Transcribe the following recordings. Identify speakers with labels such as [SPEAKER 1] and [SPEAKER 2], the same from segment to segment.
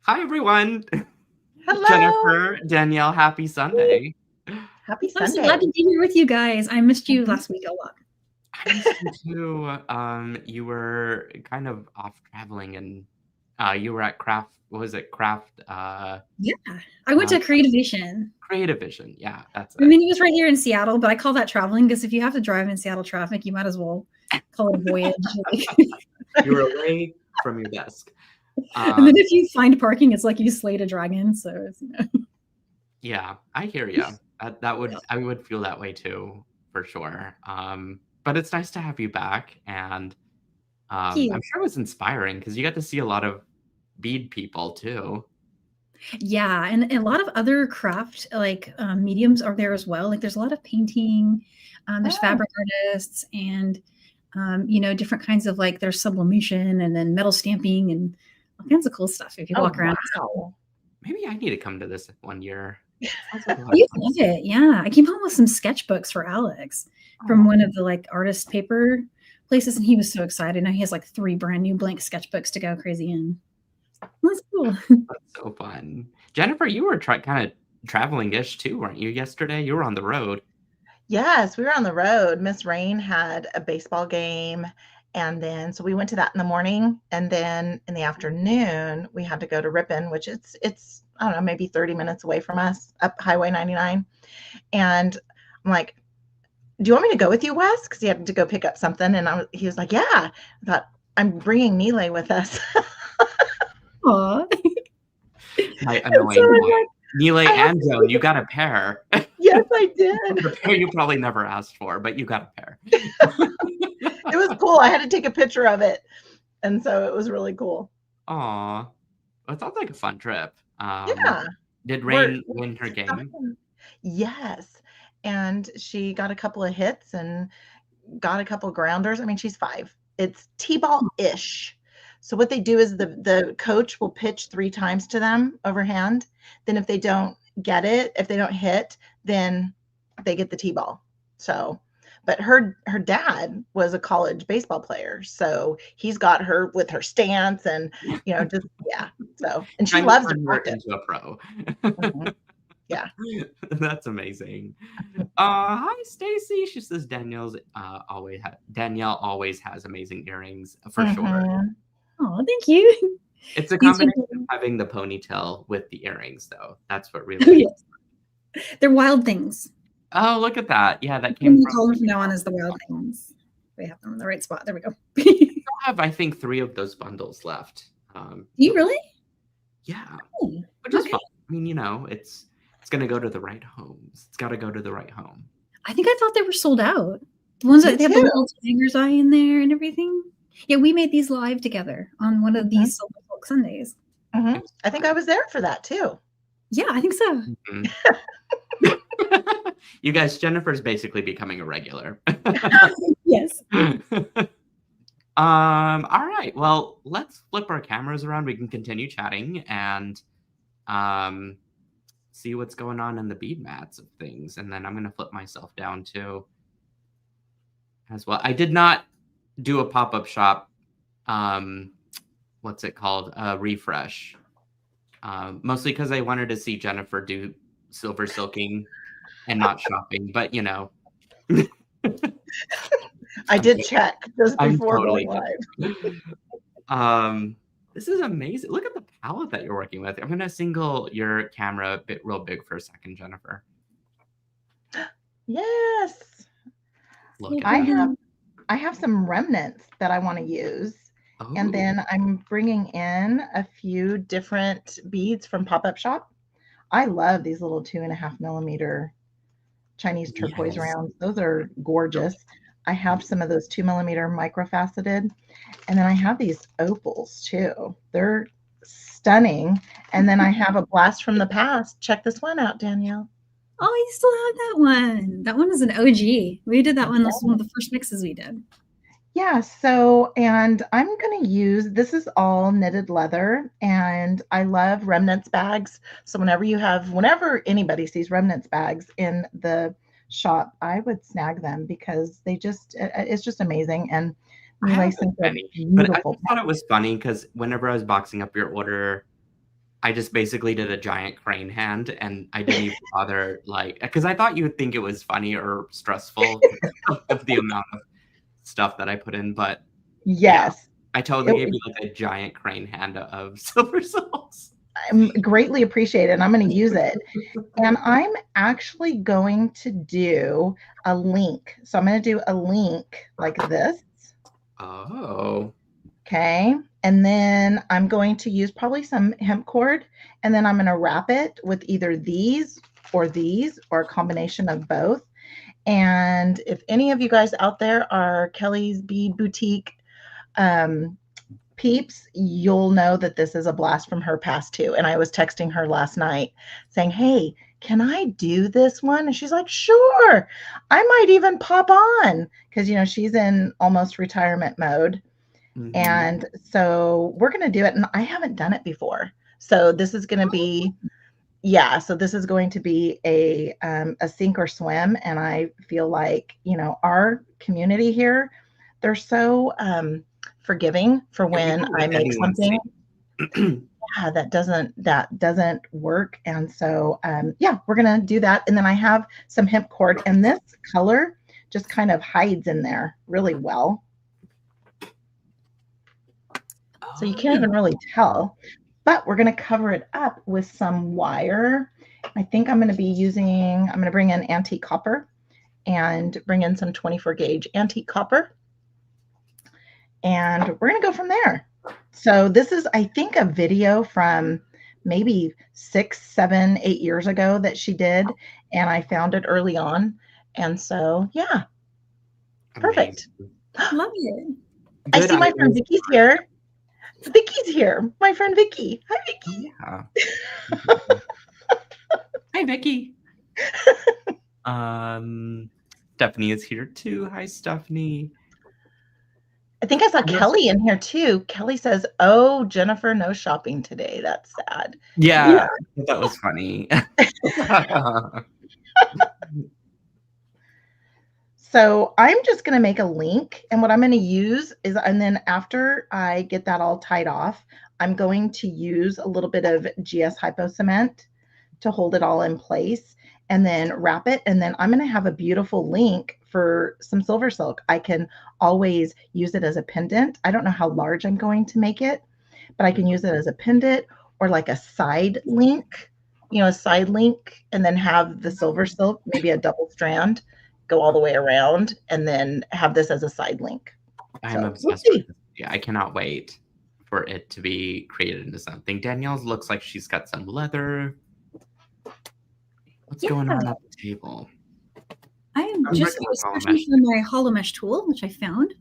[SPEAKER 1] Hi, everyone.
[SPEAKER 2] Hello.
[SPEAKER 1] Jennifer, Danielle, happy Sunday.
[SPEAKER 2] Happy
[SPEAKER 3] I'm so glad to
[SPEAKER 2] Sunday.
[SPEAKER 3] be here with you guys. I missed you
[SPEAKER 2] Mhm.
[SPEAKER 3] last week a lot.
[SPEAKER 1] I missed you too. You were kind of off traveling and you were at Craft, what was it? Craft
[SPEAKER 3] Yeah, I went
[SPEAKER 1] uh,
[SPEAKER 3] to Creative Vision.
[SPEAKER 1] Creative Vision. Yeah, that's
[SPEAKER 3] I
[SPEAKER 1] it.
[SPEAKER 3] mean, it was right here in Seattle, but I call that traveling because if you have to drive in Seattle traffic, you might as well call it a voyage.
[SPEAKER 1] You were away from your desk.
[SPEAKER 3] And then if you find parking, it's like you slayed a dragon. So,
[SPEAKER 1] Yeah, I hear you. I would feel that way too, for sure. But it's nice to have you back, and
[SPEAKER 3] thank
[SPEAKER 1] I'm
[SPEAKER 3] you.
[SPEAKER 1] sure it was inspiring because you got to see a lot of bead people too.
[SPEAKER 3] Yeah, and a lot of other craft mediums are there as well. Like there's a lot of painting, there's
[SPEAKER 2] Oh,
[SPEAKER 3] fabric artists, and different kinds of like there's sublimation and then metal stamping and all kinds of cool stuff if you
[SPEAKER 2] oh,
[SPEAKER 3] walk around.
[SPEAKER 2] wow.
[SPEAKER 1] Maybe I need to come to this one year. Sounds like a lot of
[SPEAKER 3] You
[SPEAKER 1] fun.
[SPEAKER 3] love it, yeah. I came home with some sketchbooks for Alex from
[SPEAKER 1] Aw.
[SPEAKER 3] one of the like artist paper places, and he was so excited. Now he has like 3 brand new blank sketchbooks to go crazy in. That's cool.
[SPEAKER 1] That's so fun. Jennifer, you were kind of traveling-ish too, weren't you, yesterday? You were on the road.
[SPEAKER 2] Yes, we were on the road. Miss Rain had a baseball game, and then so we went to that in the morning, and then in the afternoon we had to go to Ripon, which it's I don't know, maybe 30 minutes away from us up Highway 99. And I'm like, "Do you want me to go with you, Wes?" Because he had to go pick up something, and he was like, "Yeah." I thought, "I'm bringing Nealay with us."
[SPEAKER 3] Aw.
[SPEAKER 1] My
[SPEAKER 2] And so
[SPEAKER 1] annoying
[SPEAKER 2] I'm
[SPEAKER 1] wife.
[SPEAKER 2] like,
[SPEAKER 1] Nealay
[SPEAKER 2] I have
[SPEAKER 1] and
[SPEAKER 2] to
[SPEAKER 1] Joan,
[SPEAKER 2] take
[SPEAKER 1] you
[SPEAKER 2] a
[SPEAKER 1] got a pair.
[SPEAKER 2] yes, I did.
[SPEAKER 1] The pair you probably never asked for, but you got a pair.
[SPEAKER 2] It was cool. I had to take a picture of it, and so it was really cool.
[SPEAKER 1] Aw. Well, it sounds like a fun trip.
[SPEAKER 2] Yeah,
[SPEAKER 1] Did
[SPEAKER 2] we're
[SPEAKER 1] Rain win her game?
[SPEAKER 2] talking. Yes, and she got a couple of hits and got a couple grounders. I mean, she's 5. It's T-ball-ish. So what they do is the coach will pitch 3 times to them overhand. Then if they don't get it, if they don't hit, then they get the T-ball. So, but her dad was a college baseball player, so he's got her with her stance and, just yeah. So, and she
[SPEAKER 1] Trying to
[SPEAKER 2] loves to
[SPEAKER 1] turn her
[SPEAKER 2] practice.
[SPEAKER 1] into a pro.
[SPEAKER 2] Mhm. Yeah.
[SPEAKER 1] That's amazing. Hi Stacy. She says Danielle always has amazing earrings for sure.
[SPEAKER 2] Mhm.
[SPEAKER 3] Aw, thank you.
[SPEAKER 1] It's a
[SPEAKER 3] These are
[SPEAKER 1] combination of having the ponytail with the earrings, though. That's what
[SPEAKER 3] oh,
[SPEAKER 1] really.
[SPEAKER 3] yes. They're wild things.
[SPEAKER 1] Oh, look at that! Yeah, that
[SPEAKER 3] I'm
[SPEAKER 1] came
[SPEAKER 3] gonna
[SPEAKER 1] from.
[SPEAKER 3] call them from now on as the wild things. We have them in the right spot. There we go.
[SPEAKER 1] I have, I think, 3 of those bundles left.
[SPEAKER 3] You really?
[SPEAKER 1] Yeah,
[SPEAKER 3] Oh,
[SPEAKER 1] which is
[SPEAKER 3] okay.
[SPEAKER 1] fun. I mean, it's gonna go to the right homes. It's got to go to the right home.
[SPEAKER 3] I think I thought they were sold out. The ones
[SPEAKER 2] Me
[SPEAKER 3] that they have the
[SPEAKER 2] too.
[SPEAKER 3] little tiger's eye in there and everything. Yeah, we made these live together on one of
[SPEAKER 2] Mhm.
[SPEAKER 3] these SilverSilk Sundays.
[SPEAKER 2] Mhm.
[SPEAKER 1] It was
[SPEAKER 2] I think I was there for that too.
[SPEAKER 3] Yeah, I think so.
[SPEAKER 1] fun. You guys, Jennifer's basically becoming a regular.
[SPEAKER 3] Yes.
[SPEAKER 1] All right. Well, let's flip our cameras around. We can continue chatting and um see what's going on in the bead mats of things. And then I'm gonna flip myself down too as well. I did not do a pop-up shop. What's it called? Refresh. Mostly because I wanted to see Jennifer do silver silking and not shopping, but
[SPEAKER 2] I
[SPEAKER 1] I'm
[SPEAKER 2] did check just
[SPEAKER 1] I'm
[SPEAKER 2] before
[SPEAKER 1] totally
[SPEAKER 2] going live.
[SPEAKER 1] this is amazing. Look at the palette that you're working with. I'm gonna single your camera a bit real big for a second, Jennifer.
[SPEAKER 2] Yes.
[SPEAKER 1] Look at
[SPEAKER 2] I
[SPEAKER 1] that.
[SPEAKER 2] have I have some remnants that I want to use. And
[SPEAKER 1] Oh,
[SPEAKER 2] then I'm bringing in a few different beads from Pop-Up Shop. I love these little 2.5 millimeter Chinese turquoise
[SPEAKER 1] yes.
[SPEAKER 2] rounds. Those are gorgeous. I have some of those 2 millimeter microfaceted. And then I have these opals too. They're stunning. And then I have a blast from the past. Check this one out, Danielle.
[SPEAKER 3] Oh, you still have that one. That one is an OG. We did that one. This was one of the first mixes we did.
[SPEAKER 2] Yeah, so and I'm going to use this is all knitted leather and I love remnants bags. So whenever anybody sees remnants bags in the shop, I would snag them because it's just amazing and
[SPEAKER 1] I
[SPEAKER 2] Nealay
[SPEAKER 1] haven't
[SPEAKER 2] sent a
[SPEAKER 1] any, but I
[SPEAKER 2] beautiful
[SPEAKER 1] just thought it was funny because whenever I was boxing up your order, I just basically did a giant crane hand, and I didn't even bother, like, because I thought you would think it was funny or stressful of the amount of stuff that I put in, but yeah,
[SPEAKER 2] Yes.
[SPEAKER 1] I totally gave you like a giant crane hand of silver souls.
[SPEAKER 2] I'm greatly appreciated, and I'm going to use it. And I'm actually going to do a link. So I'm going to do a link like this.
[SPEAKER 1] Oh.
[SPEAKER 2] Okay. And then I'm going to use probably some hemp cord, and then I'm going to wrap it with either these or a combination of both. And if any of you guys out there are Kelly's Bead Boutique peeps, you'll know that this is a blast from her past too. And I was texting her last night saying, hey, can I do this one? And she's like, sure. I might even pop on because, she's in almost retirement mode.
[SPEAKER 1] Mhm.
[SPEAKER 2] And so we're going to do it. And I haven't done it before. So this is going to be, so this is going to be a sink or swim. And I feel like, our community here, they're so forgiving for when I make something that doesn't work. And so, we're going to do that. And then I have some hemp cord, and this color just kind of hides in there really well. So you can't even really tell, but we're going to cover it up with some wire. I think I'm going to bring in antique copper and bring in some 24 gauge antique copper. And we're going to go from there. So this is, I think, a video from maybe 6, 7, 8 years ago that she did. And I found it early on. And so, yeah. Perfect.
[SPEAKER 3] Love it.
[SPEAKER 2] I see my friend Vicky's here. Vicky's here. My friend Vicky. Hi, Vicky.
[SPEAKER 1] Yeah. Hi, Vicky. Stephanie is here too. Hi, Stephanie.
[SPEAKER 2] I think I saw Kelly in here too. Kelly says, oh, Jennifer, no shopping today. That's sad.
[SPEAKER 1] Yeah. That was funny.
[SPEAKER 2] So I'm just going to make a link, and what I'm going to use is, and then after I get that all tied off, I'm going to use a little bit of GS Hypo Cement to hold it all in place, and then wrap it. And then I'm going to have a beautiful link for some SilverSilk. I can always use it as a pendant. I don't know how large I'm going to make it, but I can use it as a pendant or like a side link, a side link, and then have the SilverSilk, maybe a double strand, go all the way around, and then have this as a side link.
[SPEAKER 1] I'm obsessed with this. Yeah, I cannot wait for it to be created into something. Danielle's looks like she's got some leather. What's going on at the table?
[SPEAKER 3] I am just searching for my hollow mesh tool, which I found.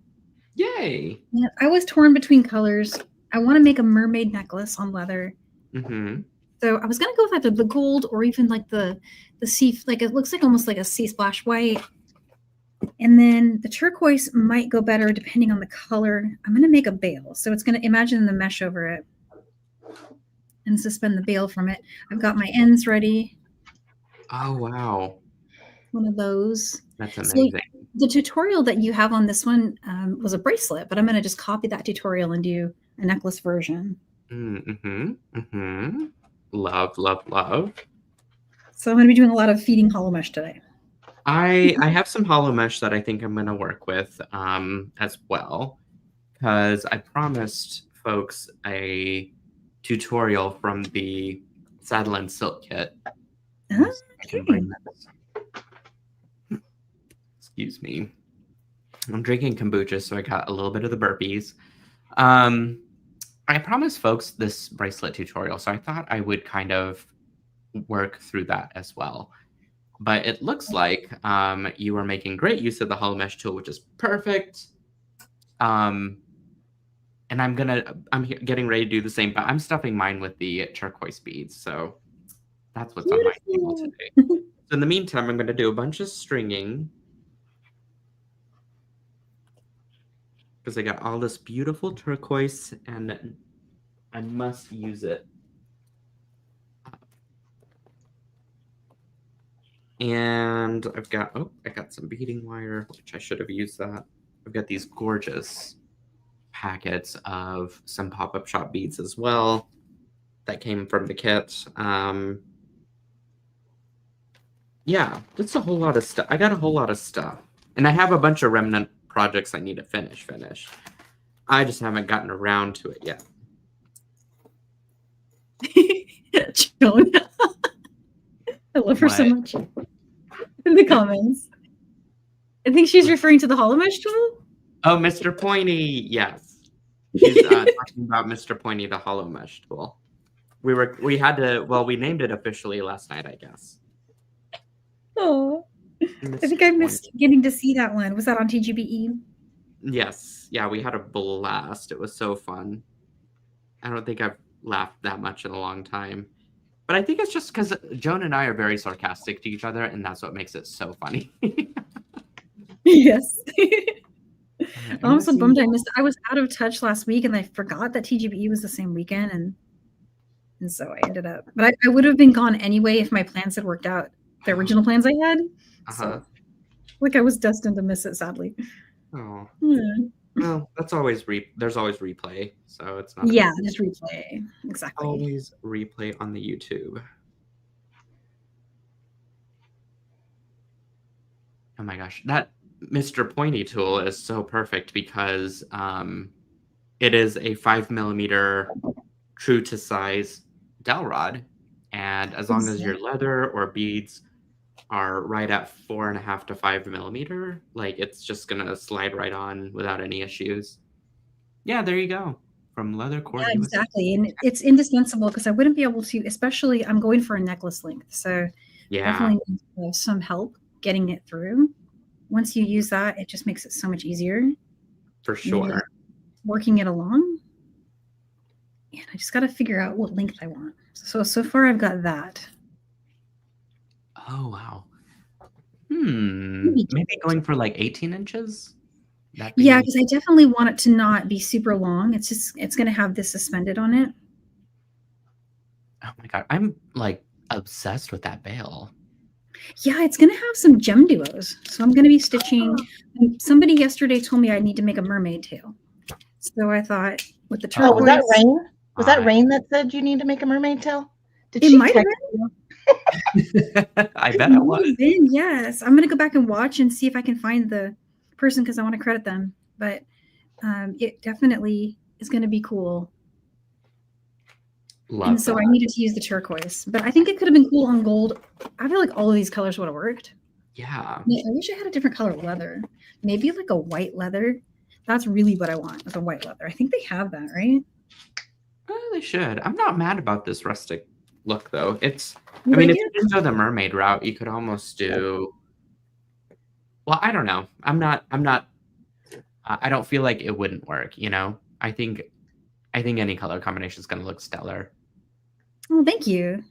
[SPEAKER 1] Yay!
[SPEAKER 3] Yeah, I was torn between colors. I want to make a mermaid necklace on leather.
[SPEAKER 1] Mm-hmm.
[SPEAKER 3] So I was gonna go with either the gold or even like the sea, like it looks like almost like a sea splash white. And then the turquoise might go better depending on the color. I'm gonna make a bail. So it's gonna imagine the mesh over it and suspend the bail from it. I've got my ends ready.
[SPEAKER 1] Oh wow.
[SPEAKER 3] One of those.
[SPEAKER 1] That's amazing.
[SPEAKER 3] So the tutorial that you have on this one was a bracelet, but I'm gonna just copy that tutorial and do a necklace version.
[SPEAKER 1] Mm-hmm. Mm-hmm. Love, love, love.
[SPEAKER 3] So I'm going to be doing a lot of feeding hollow mesh today.
[SPEAKER 1] I have some hollow mesh that I think I'm going to work with as well, because I promised folks a tutorial from the Saddle and Silk kit.
[SPEAKER 3] Okay.
[SPEAKER 1] I can bring this. Excuse me. I'm drinking kombucha, so I got a little bit of the burpees. I promised folks this bracelet tutorial, so I thought I would kind of work through that as well. But it looks like you are making great use of the hollow mesh tool, which is perfect. And I'm getting ready to do the same, but I'm stuffing mine with the turquoise beads, so that's what's on my table today. So in the meantime, I'm going to do a bunch of stringing, because I got all this beautiful turquoise and I must use it. And I've got, I got some beading wire, which I should have used that. I've got these gorgeous packets of some pop-up shop beads as well. that came from the kit. Yeah, that's a whole lot of stuff. I got a whole lot of stuff. And I have a bunch of remnant projects I need to finish. I just haven't gotten around to it yet.
[SPEAKER 3] Joan. I love her so much. In the comments. I think she's referring to the hollow mesh tool.
[SPEAKER 1] Oh, Mr. Pointy, yes. She's talking about Mr. Pointy, the hollow mesh tool. We named it officially last night, I guess.
[SPEAKER 3] Oh, I think I missed getting to see that one. Was that on TGBE?
[SPEAKER 1] Yes. Yeah, we had a blast. It was so fun. I don't think I've laughed that much in a long time. But I think it's just because Joan and I are very sarcastic to each other, and that's what makes it so funny.
[SPEAKER 3] Yes. I'm so bummed I missed it. I was out of touch last week, and I forgot that TGBE was the same weekend, and so I ended up. But I would have been gone anyway if my plans had worked out. The original plans I had. So, I was destined to miss it, sadly.
[SPEAKER 1] Oh.
[SPEAKER 3] Yeah.
[SPEAKER 1] Well, that's always there's always replay, so it's not.
[SPEAKER 3] Yeah, just replay. Exactly.
[SPEAKER 1] Always replay on the YouTube. Oh my gosh, that Mr. Pointy tool is so perfect because it is a 5mm true to size dowel rod, and as long as your leather or beads are right at 4.5 to 5mm, it's just gonna slide right on without any issues. Yeah, there you go. From leather cord.
[SPEAKER 3] Yeah, exactly, and it's indispensable because I wouldn't be able to, especially I'm going for a necklace length, so definitely need some help getting it through. Once you use that, it just makes it so much easier.
[SPEAKER 1] For sure.
[SPEAKER 3] Working it along. And I just got to figure out what length I want. So far I've got that.
[SPEAKER 1] Oh, wow. Maybe going for 18 inches?
[SPEAKER 3] Yeah, because I definitely want it to not be super long. It's going to have this suspended on it.
[SPEAKER 1] Oh my God. I'm obsessed with that bail.
[SPEAKER 3] Yeah, it's going to have some gem duos. So I'm going to be stitching. Somebody yesterday told me I need to make a mermaid tail. So I thought with the turquoise.
[SPEAKER 2] Oh, was that Rain? Was that Rain that said you need to make a mermaid tail?
[SPEAKER 3] Did it might have been.
[SPEAKER 1] I bet it was.
[SPEAKER 3] Yes. I'm going to go back and watch and see if I can find the person because I want to credit them. But it definitely is going to be cool.
[SPEAKER 1] Love
[SPEAKER 3] so
[SPEAKER 1] that.
[SPEAKER 3] I needed to use the turquoise. But I think it could have been cool on gold. I feel like all of these colors would have worked.
[SPEAKER 1] Yeah.
[SPEAKER 3] I wish I had a different color leather. Maybe a white leather. That's really what I want, is a white leather. I think they have that, right?
[SPEAKER 1] They should. I'm not mad about this rustic look, though. If you didn't go the mermaid route, you could almost do. Well, I don't know. I don't feel like it wouldn't work. I think any color combination is going to look stellar.
[SPEAKER 3] Oh, thank you.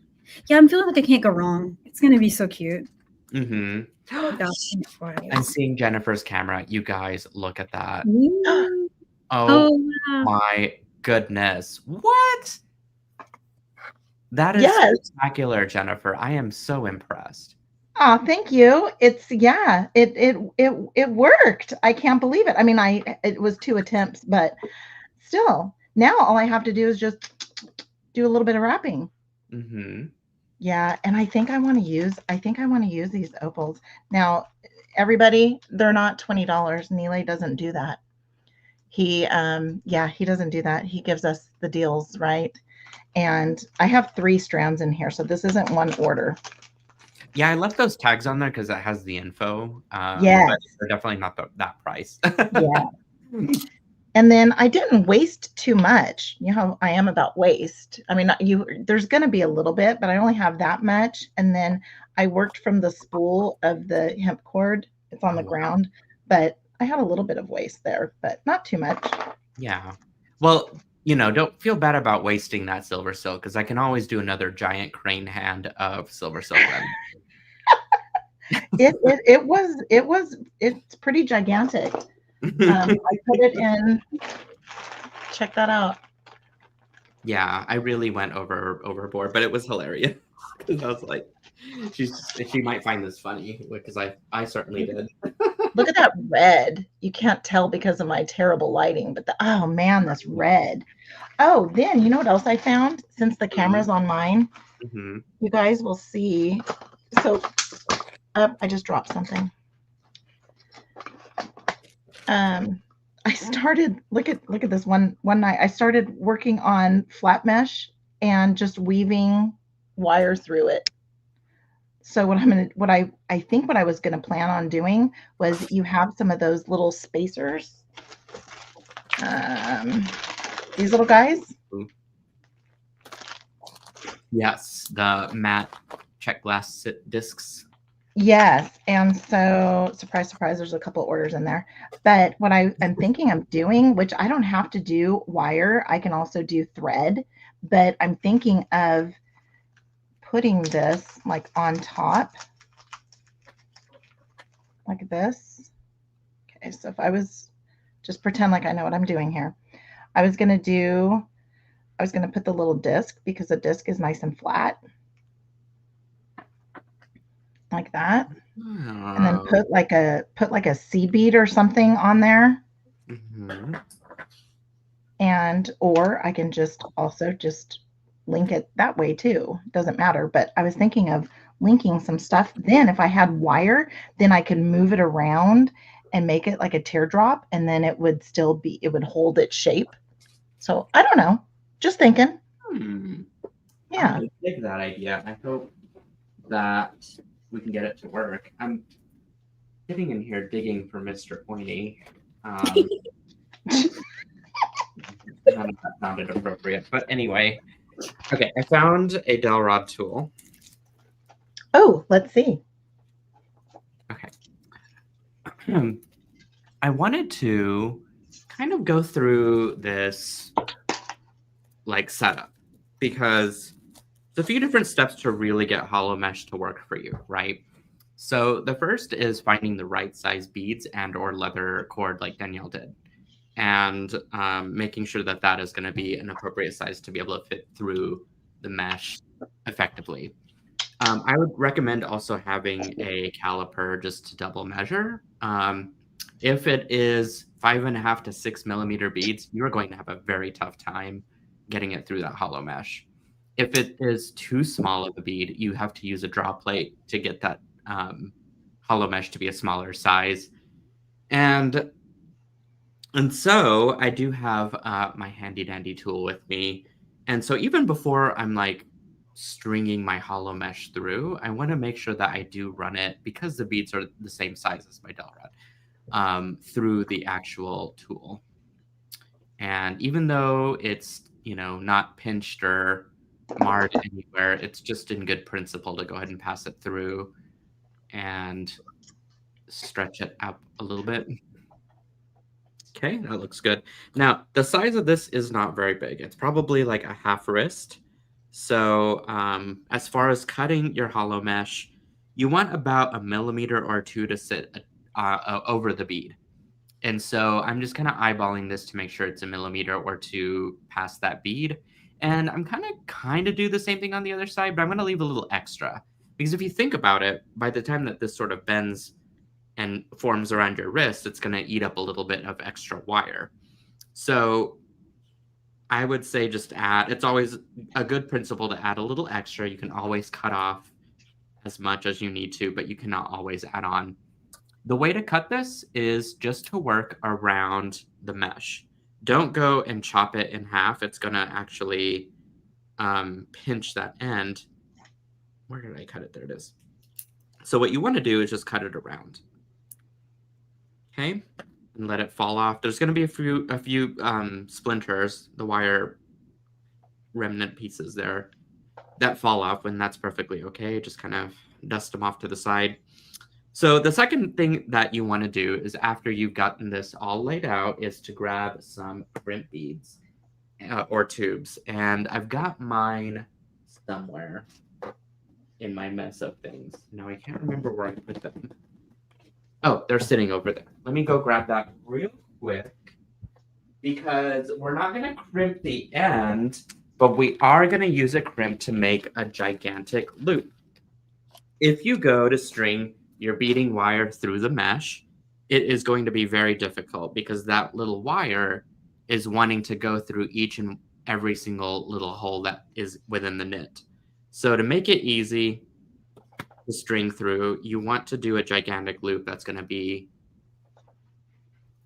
[SPEAKER 3] Yeah, I'm feeling like I can't go wrong. It's going to be so cute.
[SPEAKER 1] Mm-hmm. I'm seeing Jennifer's camera. You guys, look at that. Oh wow. My goodness. What? That is spectacular, Jennifer. I am so impressed.
[SPEAKER 2] Oh, thank you. It worked. I can't believe it. I mean, it was 2 attempts, but still, now all I have to do is just do a little bit of wrapping.
[SPEAKER 1] Mm-hmm.
[SPEAKER 2] Yeah, and I think I want to use these opals. Now, everybody, they're not $20. Nealay doesn't do that. He doesn't do that. He gives us the deals, right? And I have 3 strands in here, so this isn't one order.
[SPEAKER 1] Yeah, I left those tags on there because it has the info. But they're definitely not that price.
[SPEAKER 2] Yeah. And then I didn't waste too much. You know how I am about waste. I mean, there's going to be a little bit, but I only have that much. And then I worked from the spool of the hemp cord. It's on the ground, but I had a little bit of waste there, but not too much. Yeah.
[SPEAKER 1] Well, don't feel bad about wasting that SilverSilk because I can always do another giant crane hand of SilverSilk.
[SPEAKER 2] It's pretty gigantic. I put it in. Check that out.
[SPEAKER 1] Yeah, I really went overboard, but it was hilarious because I was like, she might find this funny because I certainly did.
[SPEAKER 2] Look at that red. You can't tell because of my terrible lighting, but oh man, this red. Oh, then you know what else I found? Since the camera's on mine, you guys will see. So I just dropped something. I started look at this one night. I started working on flat mesh and just weaving wire through it. So what I think what I was gonna plan on doing was you have some of those little spacers. These little guys.
[SPEAKER 1] Yes, the matte check glass discs.
[SPEAKER 2] Yes, and so surprise, surprise, there's a couple orders in there. But what I'm thinking of doing, which I don't have to do wire, I can also do thread, but I'm thinking of putting this like on top, like this. Okay, so if I was just pretend like I know what I'm doing here. I was gonna put the little disc because the disc is nice and flat. Like that, and then put like a seed bead or something on there, and or I can just also just link it that way too. Doesn't matter. But I was thinking of linking some stuff. Then if I had wire, then I could move it around and make it like a teardrop, and then it would hold its shape. So I don't know. Just thinking. Yeah.
[SPEAKER 1] I like that idea. I hope that we can get it to work. I'm sitting in here digging for Mr. Pointy. None of that sounded appropriate. But anyway, okay, I found a dowel rod tool.
[SPEAKER 2] Oh, let's see.
[SPEAKER 1] Okay. I wanted to kind of go through this like setup because a few different steps to really get hollow mesh to work for you, right? So the first is finding the right size beads and or leather cord like Danielle did, and making sure that that is going to be an appropriate size to be able to fit through the mesh effectively. I would recommend also having a caliper just to double measure. If it is 5.5 to 6 millimeter beads, you're going to have a very tough time getting it through that hollow mesh. If it is too small of a bead, you have to use a draw plate to get that hollow mesh to be a smaller size. And so I do have my handy dandy tool with me. And so even before I'm like stringing my hollow mesh through, I want to make sure that I do run it, because the beads are the same size as my dowel rod, through the actual tool. And even though it's, not pinched or marred anywhere, it's just in good principle to go ahead and pass it through and stretch it out a little bit. Okay, that looks good. Now, the size of this is not very big. It's probably like a half wrist. So as far as cutting your hollow mesh, you want about 1 millimeter or 2 to sit over the bead. And so I'm just kind of eyeballing this to make sure it's 1 millimeter or 2 past that bead. And I'm kind of do the same thing on the other side, but I'm going to leave a little extra. Because if you think about it, by the time that this sort of bends and forms around your wrist, it's going to eat up a little bit of extra wire. So I would say just add, it's always a good principle to add a little extra. You can always cut off as much as you need to, but you cannot always add on. The way to cut this is just to work around the mesh. Don't go and chop it in half. It's going to actually pinch that end. Where did I cut it? There it is. So what you want to do is just cut it around. Okay, and let it fall off. There's going to be a few splinters, the wire remnant pieces there, that fall off, and that's perfectly okay. Just kind of dust them off to the side. So the second thing that you want to do is, after you've gotten this all laid out, is to grab some crimp beads or tubes. And I've got mine somewhere in my mess of things. Now I can't remember where I put them. Oh, they're sitting over there. Let me go grab that real quick, because we're not going to crimp the end, but we are going to use a crimp to make a gigantic loop. If you go to string your beading wire through the mesh, it is going to be very difficult because that little wire is wanting to go through each and every single little hole that is within the knit. So to make it easy to string through, you want to do a gigantic loop that's going to be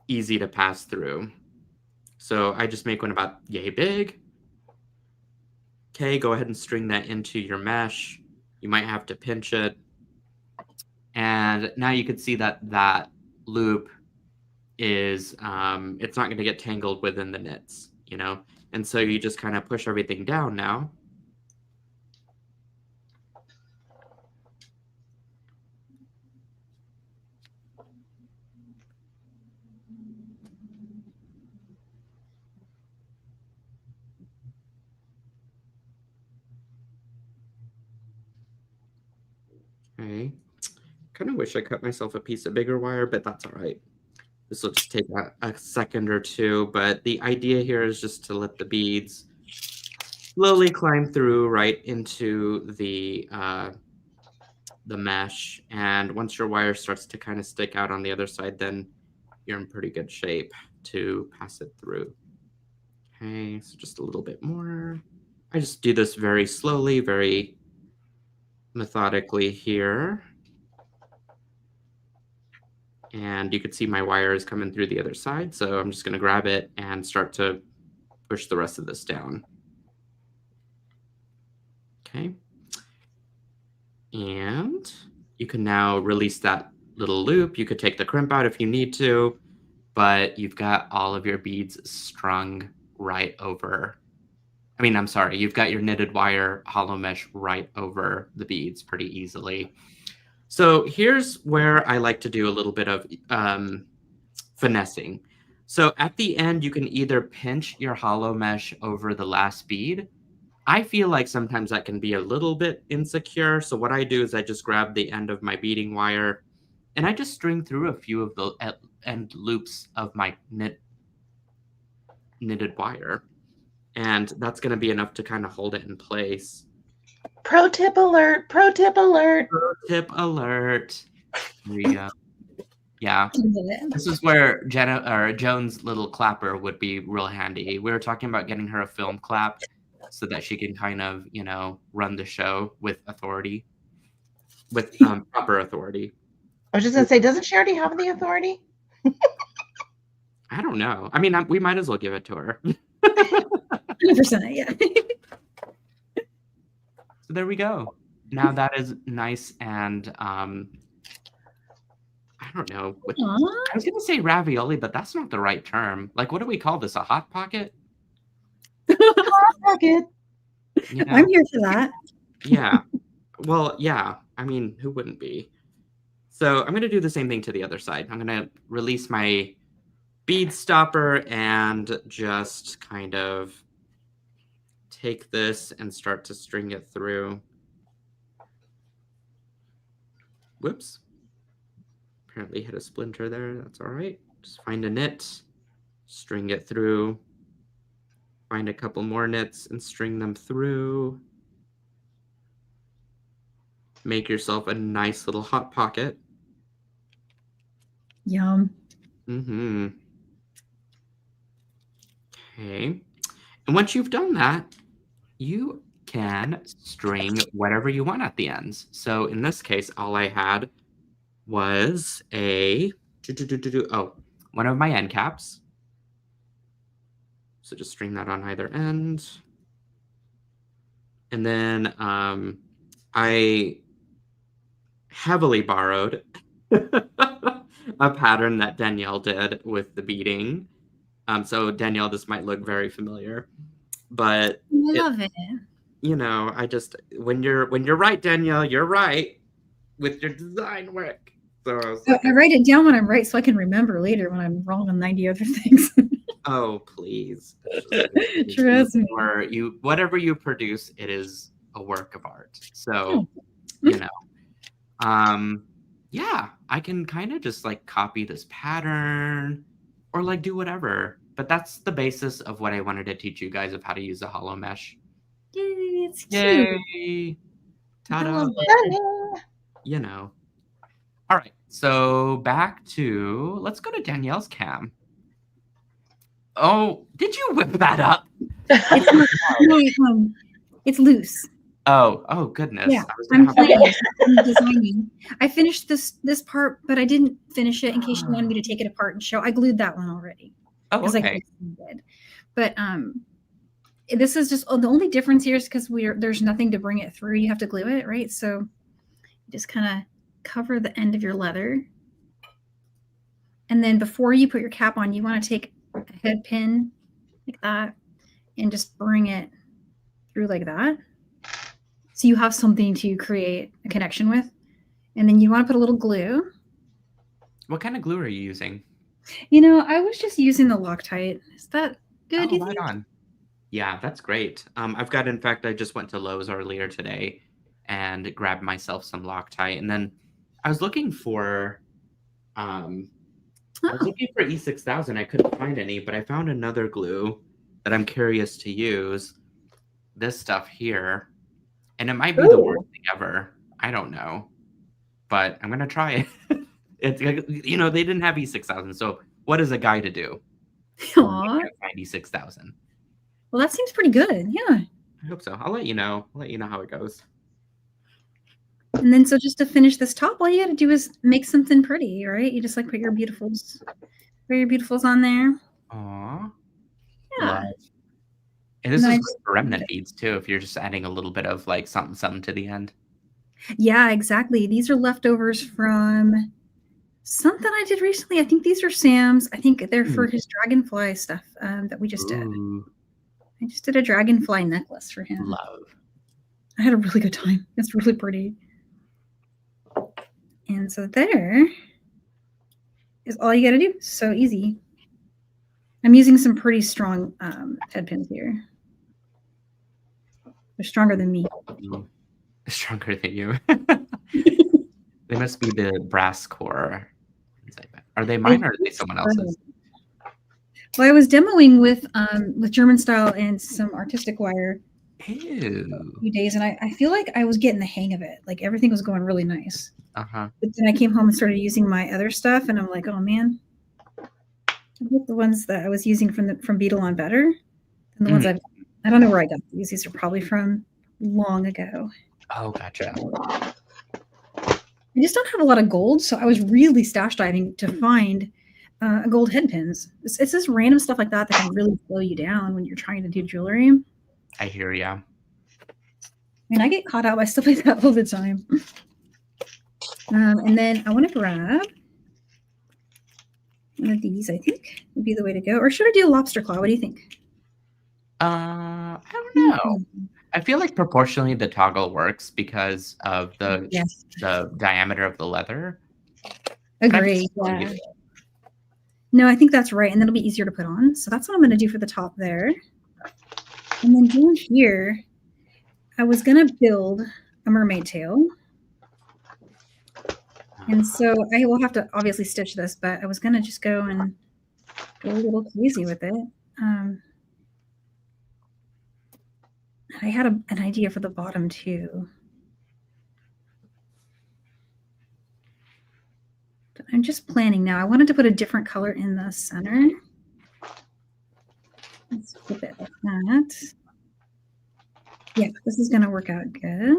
[SPEAKER 1] easy to pass through. So I just make one about yay big. Okay, go ahead and string that into your mesh. You might have to pinch it. And now you can see that that loop is, it's not going to get tangled within the knits, you know? And so you just kind of push everything down now. Okay. Kind of wish I cut myself a piece of bigger wire, but that's all right. This will just take a second or two, but the idea here is just to let the beads slowly climb through right into the mesh. And once your wire starts to kind of stick out on the other side, then you're in pretty good shape to pass it through. Okay, so just a little bit more. I just do this very slowly, very methodically here. And you can see my wire is coming through the other side. So I'm just going to grab it and start to push the rest of this down. Okay. And you can now release that little loop. You could take the crimp out if you need to, but you've got all of your beads strung right over. I mean, I'm sorry, you've got your knitted wire hollow mesh right over the beads pretty easily. So here's where I like to do a little bit of finessing. So at the end, you can either pinch your hollow mesh over the last bead. I feel like sometimes that can be a little bit insecure. So what I do is I just grab the end of my beading wire and I just string through a few of the end loops of my knitted wire. And that's going to be enough to kind of hold it in place.
[SPEAKER 2] Pro tip alert, pro tip alert.
[SPEAKER 1] Pro tip alert. There you go. Yeah. This is where Joan's little clapper would be real handy. We were talking about getting her a film clap so that she can kind of, you know, run the show with authority, with proper authority.
[SPEAKER 2] I was just going to say, doesn't she already have the authority?
[SPEAKER 1] I don't know. I mean, we might as well give it to her.
[SPEAKER 3] 100%, yeah.
[SPEAKER 1] So there we go. Now that is nice and I don't know. I was going to say ravioli, but that's not the right term. Like, what do we call this? A hot pocket?
[SPEAKER 2] Hot pocket.
[SPEAKER 3] You know? I'm here for that.
[SPEAKER 1] Yeah. Well, yeah. I mean, who wouldn't be? So I'm going to do the same thing to the other side. I'm going to release my bead stopper and just kind of take this and start to string it through. Whoops. Apparently hit a splinter there. That's all right. Just find a knit, string it through, find a couple more knits and string them through. Make yourself a nice little hot pocket.
[SPEAKER 3] Yum.
[SPEAKER 1] Mm-hmm. Okay. And once you've done that, you can string whatever you want at the ends. So in this case, all I had was one of my end caps. So just string that on either end. And then I heavily borrowed a pattern that Danielle did with the beading. So Danielle, this might look very familiar, but
[SPEAKER 3] I love it.
[SPEAKER 1] You know, when you're right, Danielle, you're right with your design work. So
[SPEAKER 3] I write it down when I'm right so I can remember later when I'm wrong on 90 other things.
[SPEAKER 1] Oh, please.
[SPEAKER 3] Trust me.
[SPEAKER 1] Or whatever you produce, it is a work of art. So, you know, yeah, I can kind of just like copy this pattern or like do whatever. But that's the basis of what I wanted to teach you guys of how to use a hollow mesh.
[SPEAKER 3] Yay, it's cute.
[SPEAKER 1] Yay! Ta-da! You know. All right, so back to, let's go to Danielle's cam. Oh, did you whip that up?
[SPEAKER 3] It's loose.
[SPEAKER 1] Oh goodness.
[SPEAKER 3] Yeah,
[SPEAKER 1] I was
[SPEAKER 3] I'm
[SPEAKER 1] gonna have
[SPEAKER 3] planning. I'm designing. I finished this part, but I didn't finish it in case you wanted me to take it apart and show. I glued that one already.
[SPEAKER 1] Oh,
[SPEAKER 3] because I
[SPEAKER 1] okay.
[SPEAKER 3] did. But this is just the only difference here is because there's nothing to bring it through. You have to glue it, right? So you just kind of cover the end of your leather. And then before you put your cap on, you want to take a head pin like that and just bring it through like that. So you have something to create a connection with. And then you want to put a little glue.
[SPEAKER 1] What kind of glue are you using?
[SPEAKER 3] You know, I was just using the Loctite. Is that good?
[SPEAKER 1] Oh, right on. Yeah, that's great. I've got, in fact, I just went to Lowe's earlier today and grabbed myself some Loctite. And then I was looking for E6000. I couldn't find any, but I found another glue that I'm curious to use. This stuff here. And it might be the worst thing ever. I don't know. But I'm going to try it. It's, you know, they didn't have E6000. So what is a guy to do?
[SPEAKER 3] Aww.
[SPEAKER 1] 96,000.
[SPEAKER 3] Well, that seems pretty good. Yeah.
[SPEAKER 1] I hope so. I'll let you know. I'll let you know how it goes.
[SPEAKER 3] And then, so just to finish this top, all you got to do is make something pretty, right? You just like put your beautifuls on there.
[SPEAKER 1] Aww.
[SPEAKER 3] Yeah.
[SPEAKER 1] Love. And this is great for remnant beads too, if you're just adding a little bit of like something to the end.
[SPEAKER 3] Yeah, exactly. These are leftovers from something I did recently. I think these are Sam's. I think they're for his dragonfly stuff that we just did. I just did a dragonfly necklace for him.
[SPEAKER 1] Love.
[SPEAKER 3] I had a really good time. It's really pretty. And so there is all you got to do. So easy. I'm using some pretty strong head pins here. They're stronger than me.
[SPEAKER 1] Stronger than you. They must be the brass core. Are they mine or are they someone else's?
[SPEAKER 3] Well, I was demoing with German style and some artistic wire
[SPEAKER 1] a
[SPEAKER 3] few days, and I feel like I was getting the hang of it. Like everything was going really nice.
[SPEAKER 1] Uh-huh.
[SPEAKER 3] But then I came home and started using my other stuff, and I'm like, oh man, the ones that I was using from Beetle on better than the ones I don't know where I got these. These are probably from long ago.
[SPEAKER 1] Oh, gotcha.
[SPEAKER 3] I just don't have a lot of gold, so I was really stash diving to find gold head pins. It's just random stuff like that can really slow you down when you're trying to do jewelry.
[SPEAKER 1] I hear ya.
[SPEAKER 3] I mean, I get caught out by stuff like that all the time. And then I want to grab one of these, I think, would be the way to go. Or should I do a lobster claw? What do you think?
[SPEAKER 1] I don't know. I feel like proportionally the toggle works because of the diameter of the leather.
[SPEAKER 3] Agree. Yeah. No, I think that's right. And that'll be easier to put on. So that's what I'm going to do for the top there. And then down here, I was going to build a mermaid tail. And so I will have to obviously stitch this, but I was going to just go and go a little crazy with it. I had an idea for the bottom too. But I'm just planning now. I wanted to put a different color in the center. Let's flip it like that. Yeah, this is going to work out good.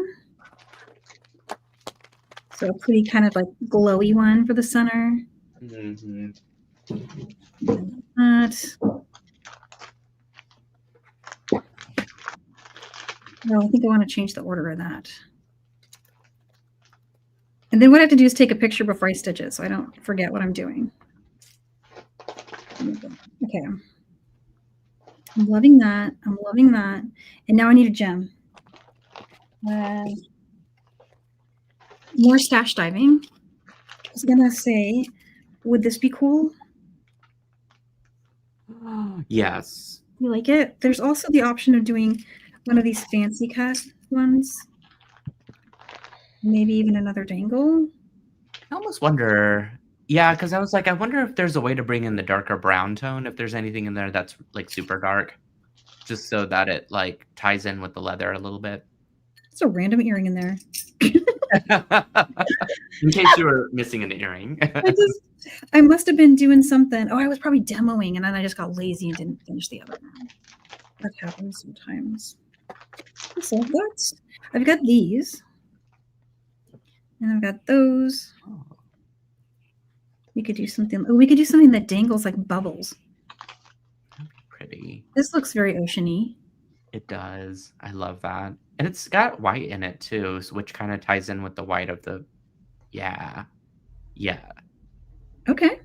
[SPEAKER 3] So a pretty kind of like glowy one for the center. That. No, I think I want to change the order of that. And then what I have to do is take a picture before I stitch it so I don't forget what I'm doing. Okay. I'm loving that. I'm loving that. And now I need a gem. More stash diving. I was going to say, would this be cool?
[SPEAKER 1] Yes.
[SPEAKER 3] You like it? There's also the option of doing one of these fancy cut ones. Maybe even another dangle.
[SPEAKER 1] I almost wonder, yeah, because I was like, I wonder if there's a way to bring in the darker brown tone, if there's anything in there that's like super dark, just so that it like ties in with the leather a little bit.
[SPEAKER 3] It's a random earring in there.
[SPEAKER 1] In case you were missing an earring.
[SPEAKER 3] I must have been doing something. Oh, I was probably demoing, and then I just got lazy and didn't finish the other one. That happens sometimes. So I've got these, and I've got those.
[SPEAKER 1] Oh,
[SPEAKER 3] We could do something. Oh, we could do something that dangles like bubbles.
[SPEAKER 1] that'd be pretty.
[SPEAKER 3] This looks very oceany.
[SPEAKER 1] It does. I love that. And it's got white in it too, which kind of ties in with the white of the. Yeah.
[SPEAKER 3] Okay.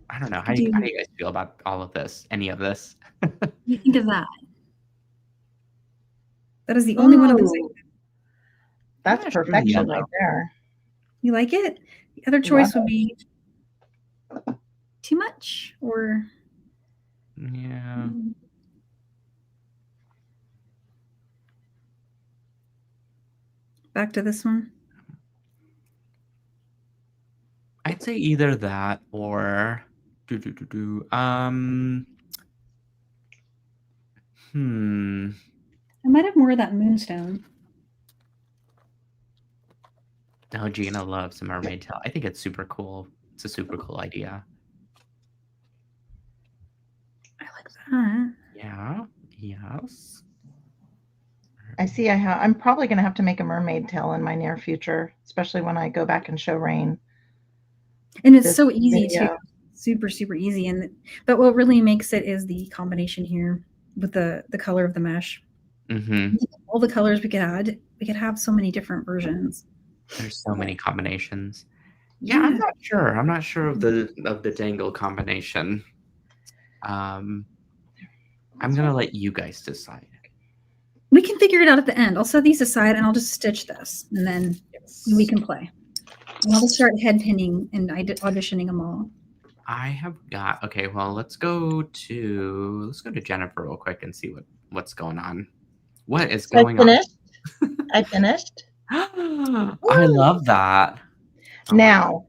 [SPEAKER 1] I don't know. How do you guys feel about all of this? Any of this?
[SPEAKER 3] What do you think of that? That is the only one of those.
[SPEAKER 2] That's perfection right there.
[SPEAKER 3] You like it? The other choice would be too much, or
[SPEAKER 1] yeah.
[SPEAKER 3] Back to this one.
[SPEAKER 1] I'd say either that or I
[SPEAKER 3] might have more of that moonstone.
[SPEAKER 1] Oh, Gina loves a mermaid tail. I think it's super cool. It's a super cool idea.
[SPEAKER 3] I like that.
[SPEAKER 1] Yeah. Yes.
[SPEAKER 2] I see. I'm probably going to have to make a mermaid tail in my near future, especially when I go back and show Rain.
[SPEAKER 3] And it's so easy too. Super, super easy. But what really makes it is the combination here with the color of the mesh.
[SPEAKER 1] Mm-hmm.
[SPEAKER 3] All the colors we could add. We could have so many different versions.
[SPEAKER 1] There's so many combinations. Yeah, I'm not sure. I'm not sure of the dangle combination. I'm gonna let you guys decide.
[SPEAKER 3] We can figure it out at the end. I'll set these aside and I'll just stitch this, and then we can play. And I'll start head pinning and auditioning them all.
[SPEAKER 1] I have got okay. Well, let's go to Jennifer real quick and see what's going on. What is going on?
[SPEAKER 2] I finished.
[SPEAKER 1] I love that.
[SPEAKER 2] Now,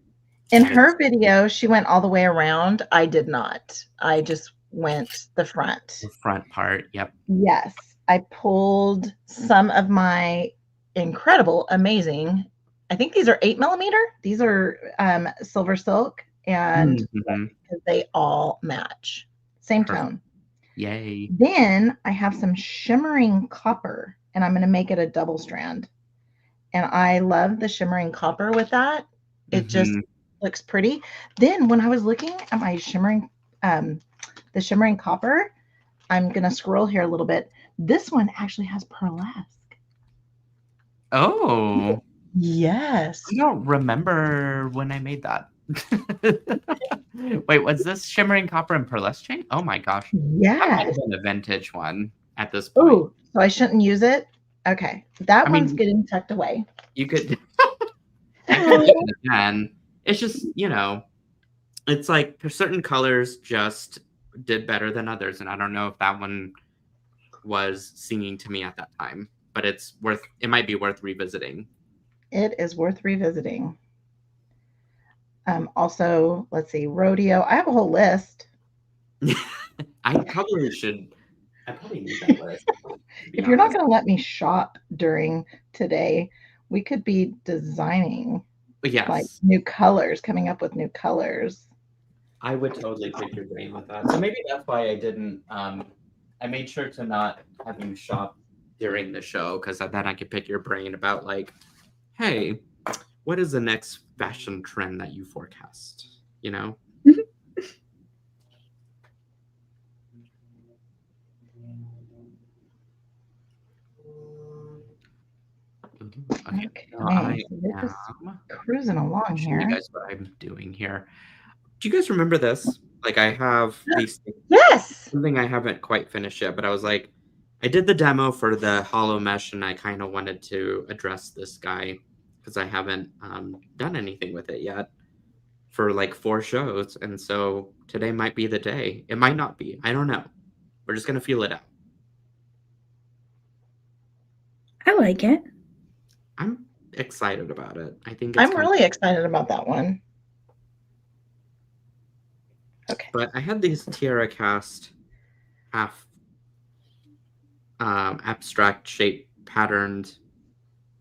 [SPEAKER 2] in her video, she went all the way around. I did not. I just went the front.
[SPEAKER 1] The front part. Yep.
[SPEAKER 2] Yes. I pulled some of my incredible, amazing. I think these are 8mm. These are SilverSilk, and they all match. Same tone.
[SPEAKER 1] Yay.
[SPEAKER 2] Then I have some shimmering copper, and I'm going to make it a double strand. And I love the shimmering copper with that. It just looks pretty. Then when I was looking at my shimmering, the shimmering copper, I'm going to scroll here a little bit. This one actually has pearlesque.
[SPEAKER 1] Oh.
[SPEAKER 2] Yes.
[SPEAKER 1] I don't remember when I made that. Wait, was this shimmering copper and pearlesque chain? Oh my gosh.
[SPEAKER 2] Yeah.
[SPEAKER 1] That might have been a vintage one at this point.
[SPEAKER 2] Oh, so I shouldn't use it? Okay. That one's getting tucked away.
[SPEAKER 1] You could I could do it again. It's just, it's like certain colors just did better than others, and I don't know if that one was singing to me at that time, but it might be worth revisiting.
[SPEAKER 2] It is worth revisiting. Also, let's see, rodeo. I have a whole list.
[SPEAKER 1] I probably need that list.
[SPEAKER 2] If you're not going to let me shop during today, we could be designing like new colors, coming up with new colors.
[SPEAKER 1] I would totally pick your brain with that. So maybe that's why I didn't. I made sure to not have you shop during the show, because then I could pick your brain about like, hey, what is the next fashion trend that you forecast?
[SPEAKER 2] Okay. This is cruising along here.
[SPEAKER 1] You guys, what I'm doing here. Do you guys remember this? Like, I have these.
[SPEAKER 2] Yes.
[SPEAKER 1] Something I haven't quite finished yet, but I was like, I did the demo for the hollow mesh, and I kind of wanted to address this guy because I haven't done anything with it yet for like 4 shows, and so today might be the day. It might not be. I don't know. We're just gonna feel it out.
[SPEAKER 3] I like it.
[SPEAKER 1] I'm excited about it. I think
[SPEAKER 2] I'm really excited about that one. Okay.
[SPEAKER 1] But I had these Tiara Cast half abstract shape patterned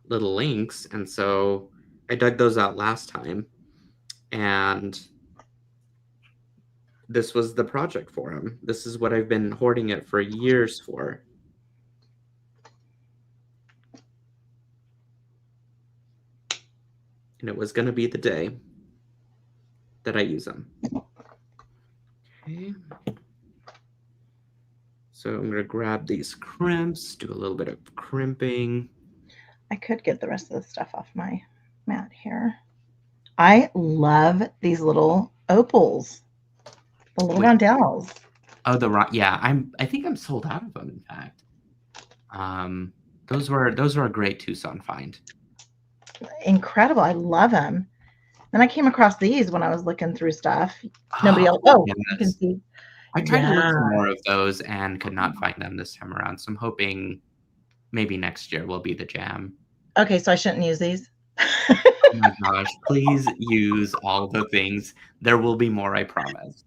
[SPEAKER 1] little links, and so I dug those out last time, and this was the project for him. This is what I've been hoarding it for years for. And it was going to be the day that I use them. Okay. So I'm going to grab these crimps, do a little bit of crimping.
[SPEAKER 2] I could get the rest of the stuff off my mat here. I love these little opals, the little rondelles.
[SPEAKER 1] Oh, yeah. I think I'm sold out of them. In fact, those were a great Tucson find.
[SPEAKER 2] Incredible! I love them. Then I came across these when I was looking through stuff. Nobody else. Oh, you can see.
[SPEAKER 1] I tried to look for more of those and could not find them this time around. So I'm hoping maybe next year will be the jam.
[SPEAKER 2] Okay, so I shouldn't use these.
[SPEAKER 1] Oh my gosh, please use all the things. There will be more, I promise.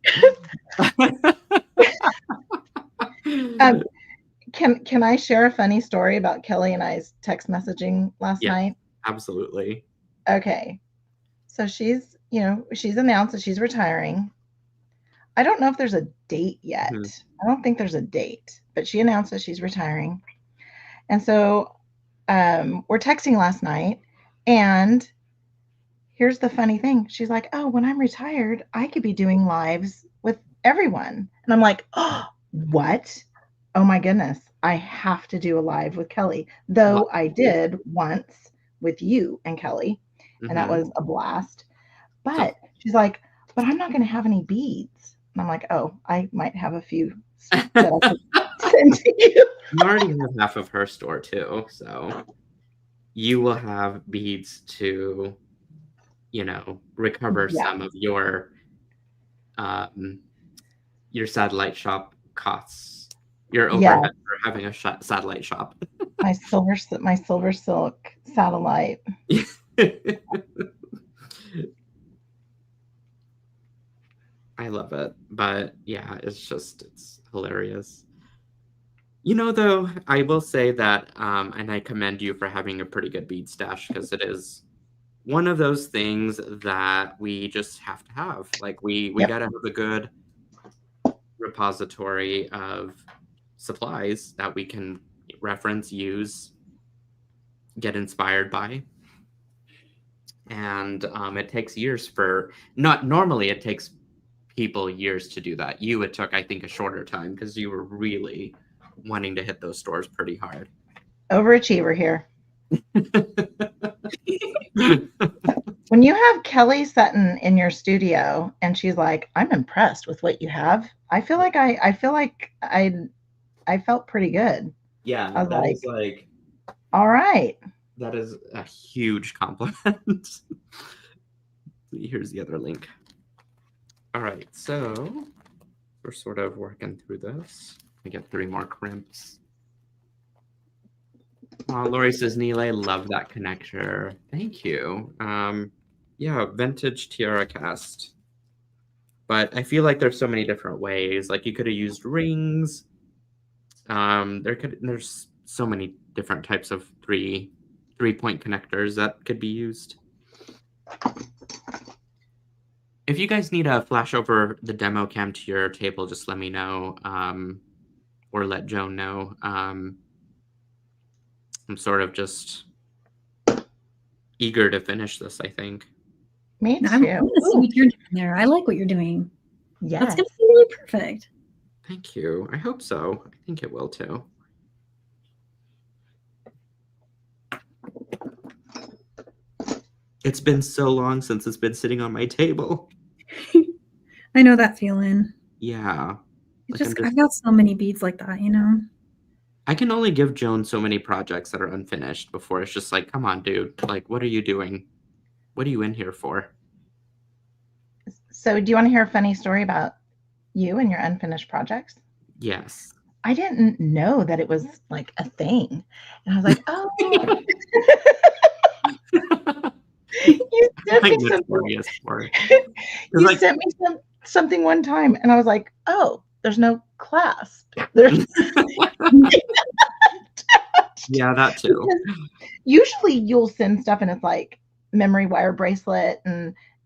[SPEAKER 2] Can I share a funny story about Kelly and I's text messaging last night?
[SPEAKER 1] Absolutely.
[SPEAKER 2] Okay. So she's announced that she's retiring. I don't know if there's a date yet. I don't think there's a date, but she announced that she's retiring. And so we're texting last night, and here's the funny thing. She's like, oh, when I'm retired, I could be doing lives with everyone. And I'm like, oh, what? Oh my goodness. I have to do a live with Kelly, though I did once with you and Kelly, and that was a blast. But she's like, but I'm not going to have any beads. And I'm like, oh, I might have a few that I could send to you.
[SPEAKER 1] You already have half of her store too, so you will have beads to, recover some of your satellite shop costs. Your overhead for having a satellite shop.
[SPEAKER 2] my SilverSilk satellite.
[SPEAKER 1] I love it, but yeah, it's hilarious. Though, I will say that, and I commend you for having a pretty good bead stash, because it is one of those things that we just have to have. Like, we got to have a good repository of supplies that we can reference, use, get inspired by. And it takes years normally it takes people years to do that. It took, I think, a shorter time because you were really wanting to hit those stores pretty hard.
[SPEAKER 2] Overachiever here. When you have Kelly Sutton in your studio and she's like, I'm impressed with what you have, I feel like I felt pretty good.
[SPEAKER 1] Yeah,
[SPEAKER 2] I was
[SPEAKER 1] is like,
[SPEAKER 2] all right.
[SPEAKER 1] That is a huge compliment. Here's the other link. All right, so we're sort of working through this. We get 3 more crimps. Lori says, Nealay, love that connector. Thank you. Yeah, vintage tiara cast. But I feel like there's so many different ways. Like, you could have used rings. There's so many different types of three-point connectors that could be used. If you guys need a flash over the demo cam to your table, just let me know, or let Joan know. I'm sort of just eager to finish this, I think.
[SPEAKER 2] Me too.
[SPEAKER 3] I want to see what you're doing there. I like what you're doing.
[SPEAKER 2] Yeah,
[SPEAKER 3] that's going to be really perfect.
[SPEAKER 1] Thank you. I hope so. I think it will too. It's been so long since it's been sitting on my table.
[SPEAKER 3] I know that feeling.
[SPEAKER 1] Yeah.
[SPEAKER 3] I've got so many beads like that,
[SPEAKER 1] I can only give Joan so many projects that are unfinished before it's just like, come on, dude. Like, what are you doing? What are you in here for?
[SPEAKER 2] So do you want to hear a funny story about you and your unfinished projects?
[SPEAKER 1] Yes.
[SPEAKER 2] I didn't know that it was like a thing. And I was like, oh. You sent me something one time, and I was like, oh, there's no clasp. There's
[SPEAKER 1] Yeah, that too.
[SPEAKER 2] Because usually you'll send stuff and it's like memory wire bracelet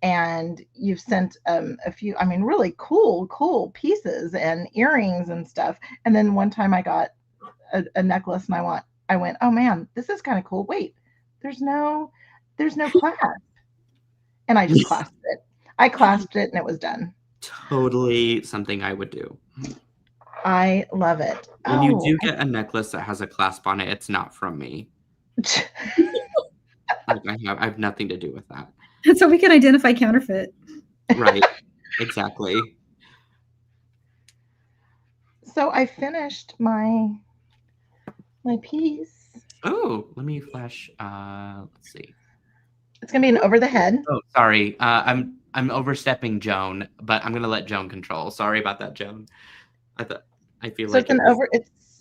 [SPEAKER 2] and you've sent a few, I mean, really cool pieces and earrings and stuff. And then one time I got a necklace and I went, oh man, this is kind of cool. Wait, there's no clasp. And I just clasped it. I clasped it and it was done.
[SPEAKER 1] Totally something I would do.
[SPEAKER 2] I love it.
[SPEAKER 1] When you do get a necklace that has a clasp on it, it's not from me. Like I have nothing to do with that.
[SPEAKER 3] So we can identify counterfeit.
[SPEAKER 1] Right. Exactly.
[SPEAKER 2] So I finished my piece.
[SPEAKER 1] Oh, let me flash. Let's see.
[SPEAKER 2] It's gonna be an over the head.
[SPEAKER 1] Oh, sorry. I'm overstepping Joan, but I'm gonna let Joan control. Sorry about that, Joan. I feel
[SPEAKER 2] So
[SPEAKER 1] like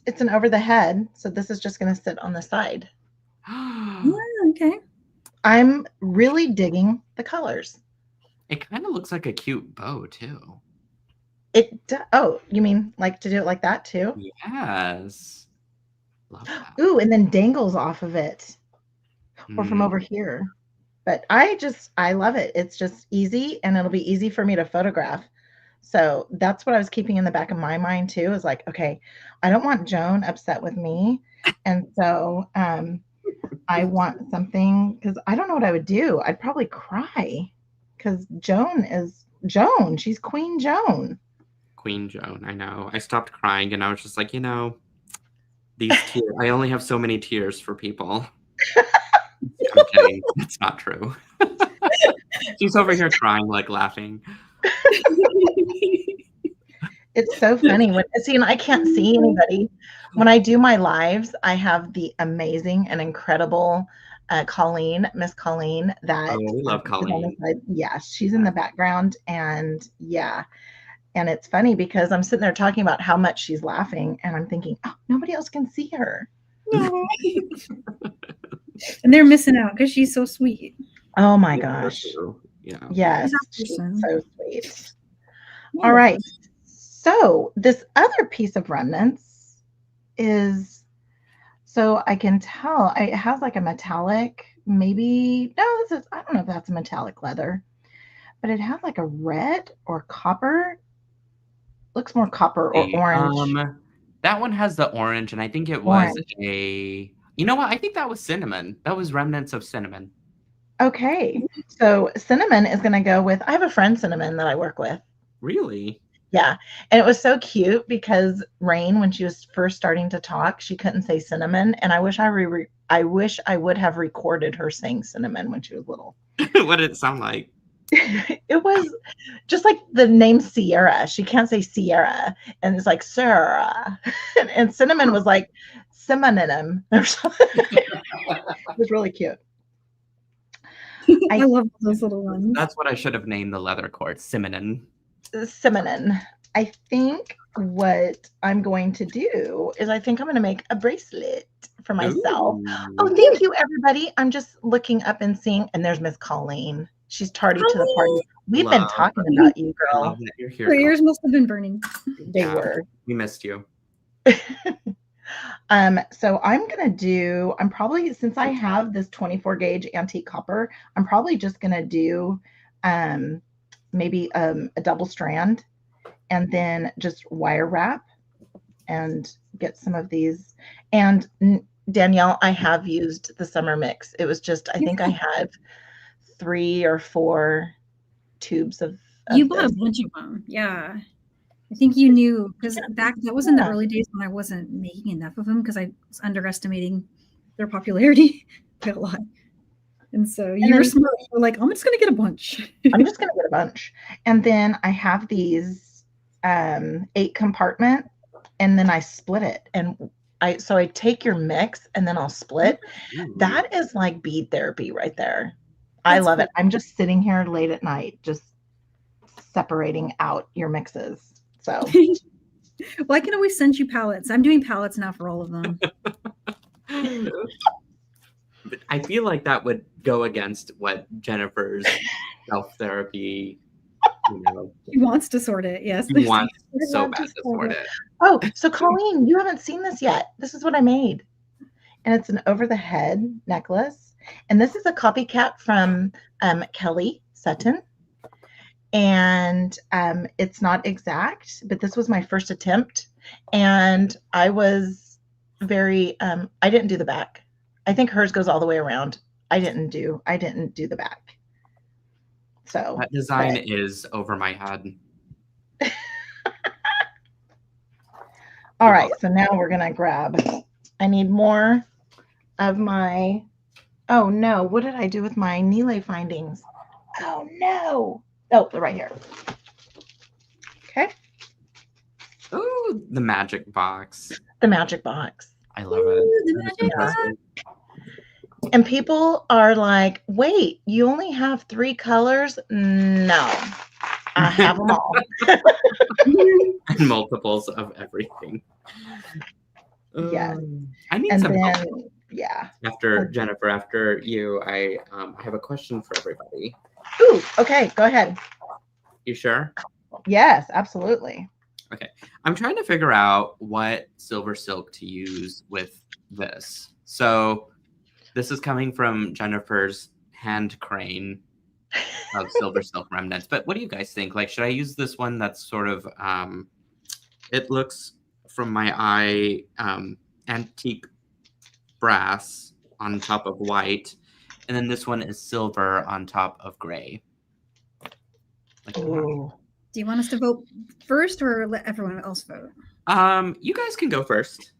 [SPEAKER 2] it's an over the head. So this is just gonna sit on the side.
[SPEAKER 3] Okay.
[SPEAKER 2] I'm really digging the colors.
[SPEAKER 1] It kind of looks like a cute bow too.
[SPEAKER 2] Oh, you mean like to do it like that too?
[SPEAKER 1] Yes. Love that.
[SPEAKER 2] Ooh, and then dangles off of it. Or from over here. But I love it. It's just easy and it'll be easy for me to photograph. So that's what I was keeping in the back of my mind too, is like, okay, I don't want Joan upset with me. And so I want something, because I don't know what I would do. I'd probably cry because Joan is Joan. She's Queen Joan.
[SPEAKER 1] Queen Joan, I know. I stopped crying and I was just like, these tears, I only have so many tears for people. I'm kidding. It's not true. She's over here crying, like laughing.
[SPEAKER 2] It's so funny and I can't see anybody. When I do my lives, I have the amazing and incredible Miss Colleen. That
[SPEAKER 1] we love Colleen.
[SPEAKER 2] Yeah, she's in the background, and yeah, and it's funny because I'm sitting there talking about how much she's laughing, and I'm thinking, oh, nobody else can see her.
[SPEAKER 3] No. And they're missing out because she's so sweet.
[SPEAKER 2] Oh my gosh.
[SPEAKER 1] Yeah.
[SPEAKER 2] Yes, she's so sweet. All right. So this other piece of remnants is, so I can tell it has like a metallic, maybe, no, I don't know if that's a metallic leather, but it has like a red or copper, looks more copper or orange.
[SPEAKER 1] That one has the orange, and I think it was you know what? I think that was cinnamon. That was remnants of cinnamon.
[SPEAKER 2] Okay. So cinnamon is going to go with, I have a friend, Cinnamon, that I work with.
[SPEAKER 1] Really?
[SPEAKER 2] Yeah. And it was so cute because Rain, when she was first starting to talk, she couldn't say cinnamon. And I wish I would have recorded her saying cinnamon when she was little.
[SPEAKER 1] What did it sound like?
[SPEAKER 2] It was just like the name Sierra. She can't say Sierra. And it's like Sarah. And cinnamon was like synonym or something. It was really cute.
[SPEAKER 3] I love those little ones.
[SPEAKER 1] That's what I should have named the leather cord. Cinnamon.
[SPEAKER 2] I think what I'm going to do is I think I'm going to make a bracelet for myself. Ooh. Oh, thank you, everybody. I'm just looking up and seeing, and there's Miss Colleen. She's tardy to the party. We've been talking about you, girl.
[SPEAKER 1] You're here,
[SPEAKER 3] her ears must have been burning.
[SPEAKER 2] They were.
[SPEAKER 1] We missed you.
[SPEAKER 2] So I'm probably, since I have this 24 gauge antique copper, I'm probably just going to do maybe a double strand and then just wire wrap and get some of these. And Danielle, I have used the summer mix. It was just, I think I had 3 or 4 tubes of
[SPEAKER 3] you bought a bunch of them. Yeah. I think you knew, because that was in the early days when I wasn't making enough of them because I was underestimating their popularity by a lot. And so you were smart. You were like, I'm just going to get a bunch.
[SPEAKER 2] I'm just going to get a bunch. And then I have these 8 compartment, and then I split it. And I take your mix and then I'll split. That is like bead therapy right there. I love it. I'm just sitting here late at night, just separating out your mixes. So,
[SPEAKER 3] well, I can always send you palettes. I'm doing palettes now for all of them.
[SPEAKER 1] But I feel like that would go against what Jennifer's self-therapy,
[SPEAKER 3] She wants to sort it, yes.
[SPEAKER 1] She wants so bad to sort it.
[SPEAKER 2] Oh, so Colleen, you haven't seen this yet. This is what I made. and it's an over the head necklace. And this is a copycat from Kelly Sutton. And it's not exact, but this was my first attempt. And I was very, I didn't do the back. I think hers goes all the way around. I didn't do the back. So
[SPEAKER 1] that design is over my head.
[SPEAKER 2] All right, so now we're gonna grab. I need more of my. Oh no! What did I do with my Nealay findings? Oh no! Oh, they're right here. Okay.
[SPEAKER 1] Oh, the magic box.
[SPEAKER 2] The magic box.
[SPEAKER 1] I love it.
[SPEAKER 3] Ooh, the magic box.
[SPEAKER 2] And people are like, "Wait, you only have 3 colors?" No, I have them all.
[SPEAKER 1] And multiples of everything.
[SPEAKER 2] Yes.
[SPEAKER 1] I need
[SPEAKER 2] And
[SPEAKER 1] some help.
[SPEAKER 2] then, yeah.
[SPEAKER 1] After Jennifer, after you, I have a question for everybody.
[SPEAKER 2] Ooh, okay, go ahead.
[SPEAKER 1] You sure?
[SPEAKER 2] Yes, absolutely.
[SPEAKER 1] Okay. I'm trying to figure out what SilverSilk to use with this. So this is coming from Jennifer's hand crane of SilverSilk remnants. But what do you guys think? Like, should I use this one that's sort of, it looks from my eye, antique brass on top of white. And then this one is silver on top of gray. Like,
[SPEAKER 2] Ooh.
[SPEAKER 3] Do you want us to vote first or let everyone else vote?
[SPEAKER 1] you guys can go first.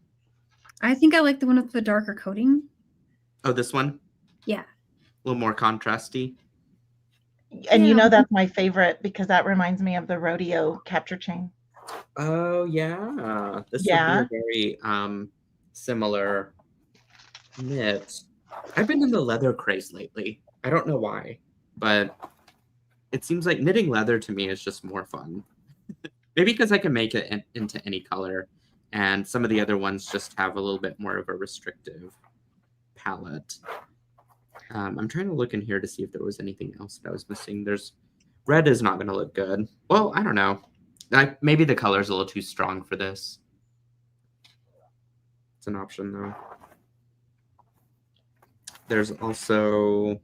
[SPEAKER 3] I think I like the one with the darker coating.
[SPEAKER 1] Oh, this one?
[SPEAKER 3] Yeah.
[SPEAKER 1] A little more contrasty.
[SPEAKER 2] And you
[SPEAKER 3] Yeah.
[SPEAKER 2] know that's my favorite because that reminds me of the rodeo capture chain.
[SPEAKER 1] Oh, yeah. This
[SPEAKER 2] Yeah.
[SPEAKER 1] would be a very similar knit. I've been in the leather craze lately. I don't know why, but it seems like knitting leather to me is just more fun. Maybe because I can make it into any color, and some of the other ones just have a little bit more of a restrictive palette. I'm trying to look in here to see if there was anything else that I was missing. There's red is not going to look good. Well, I don't know. Maybe the color's a little too strong for this. It's an option though. There's also.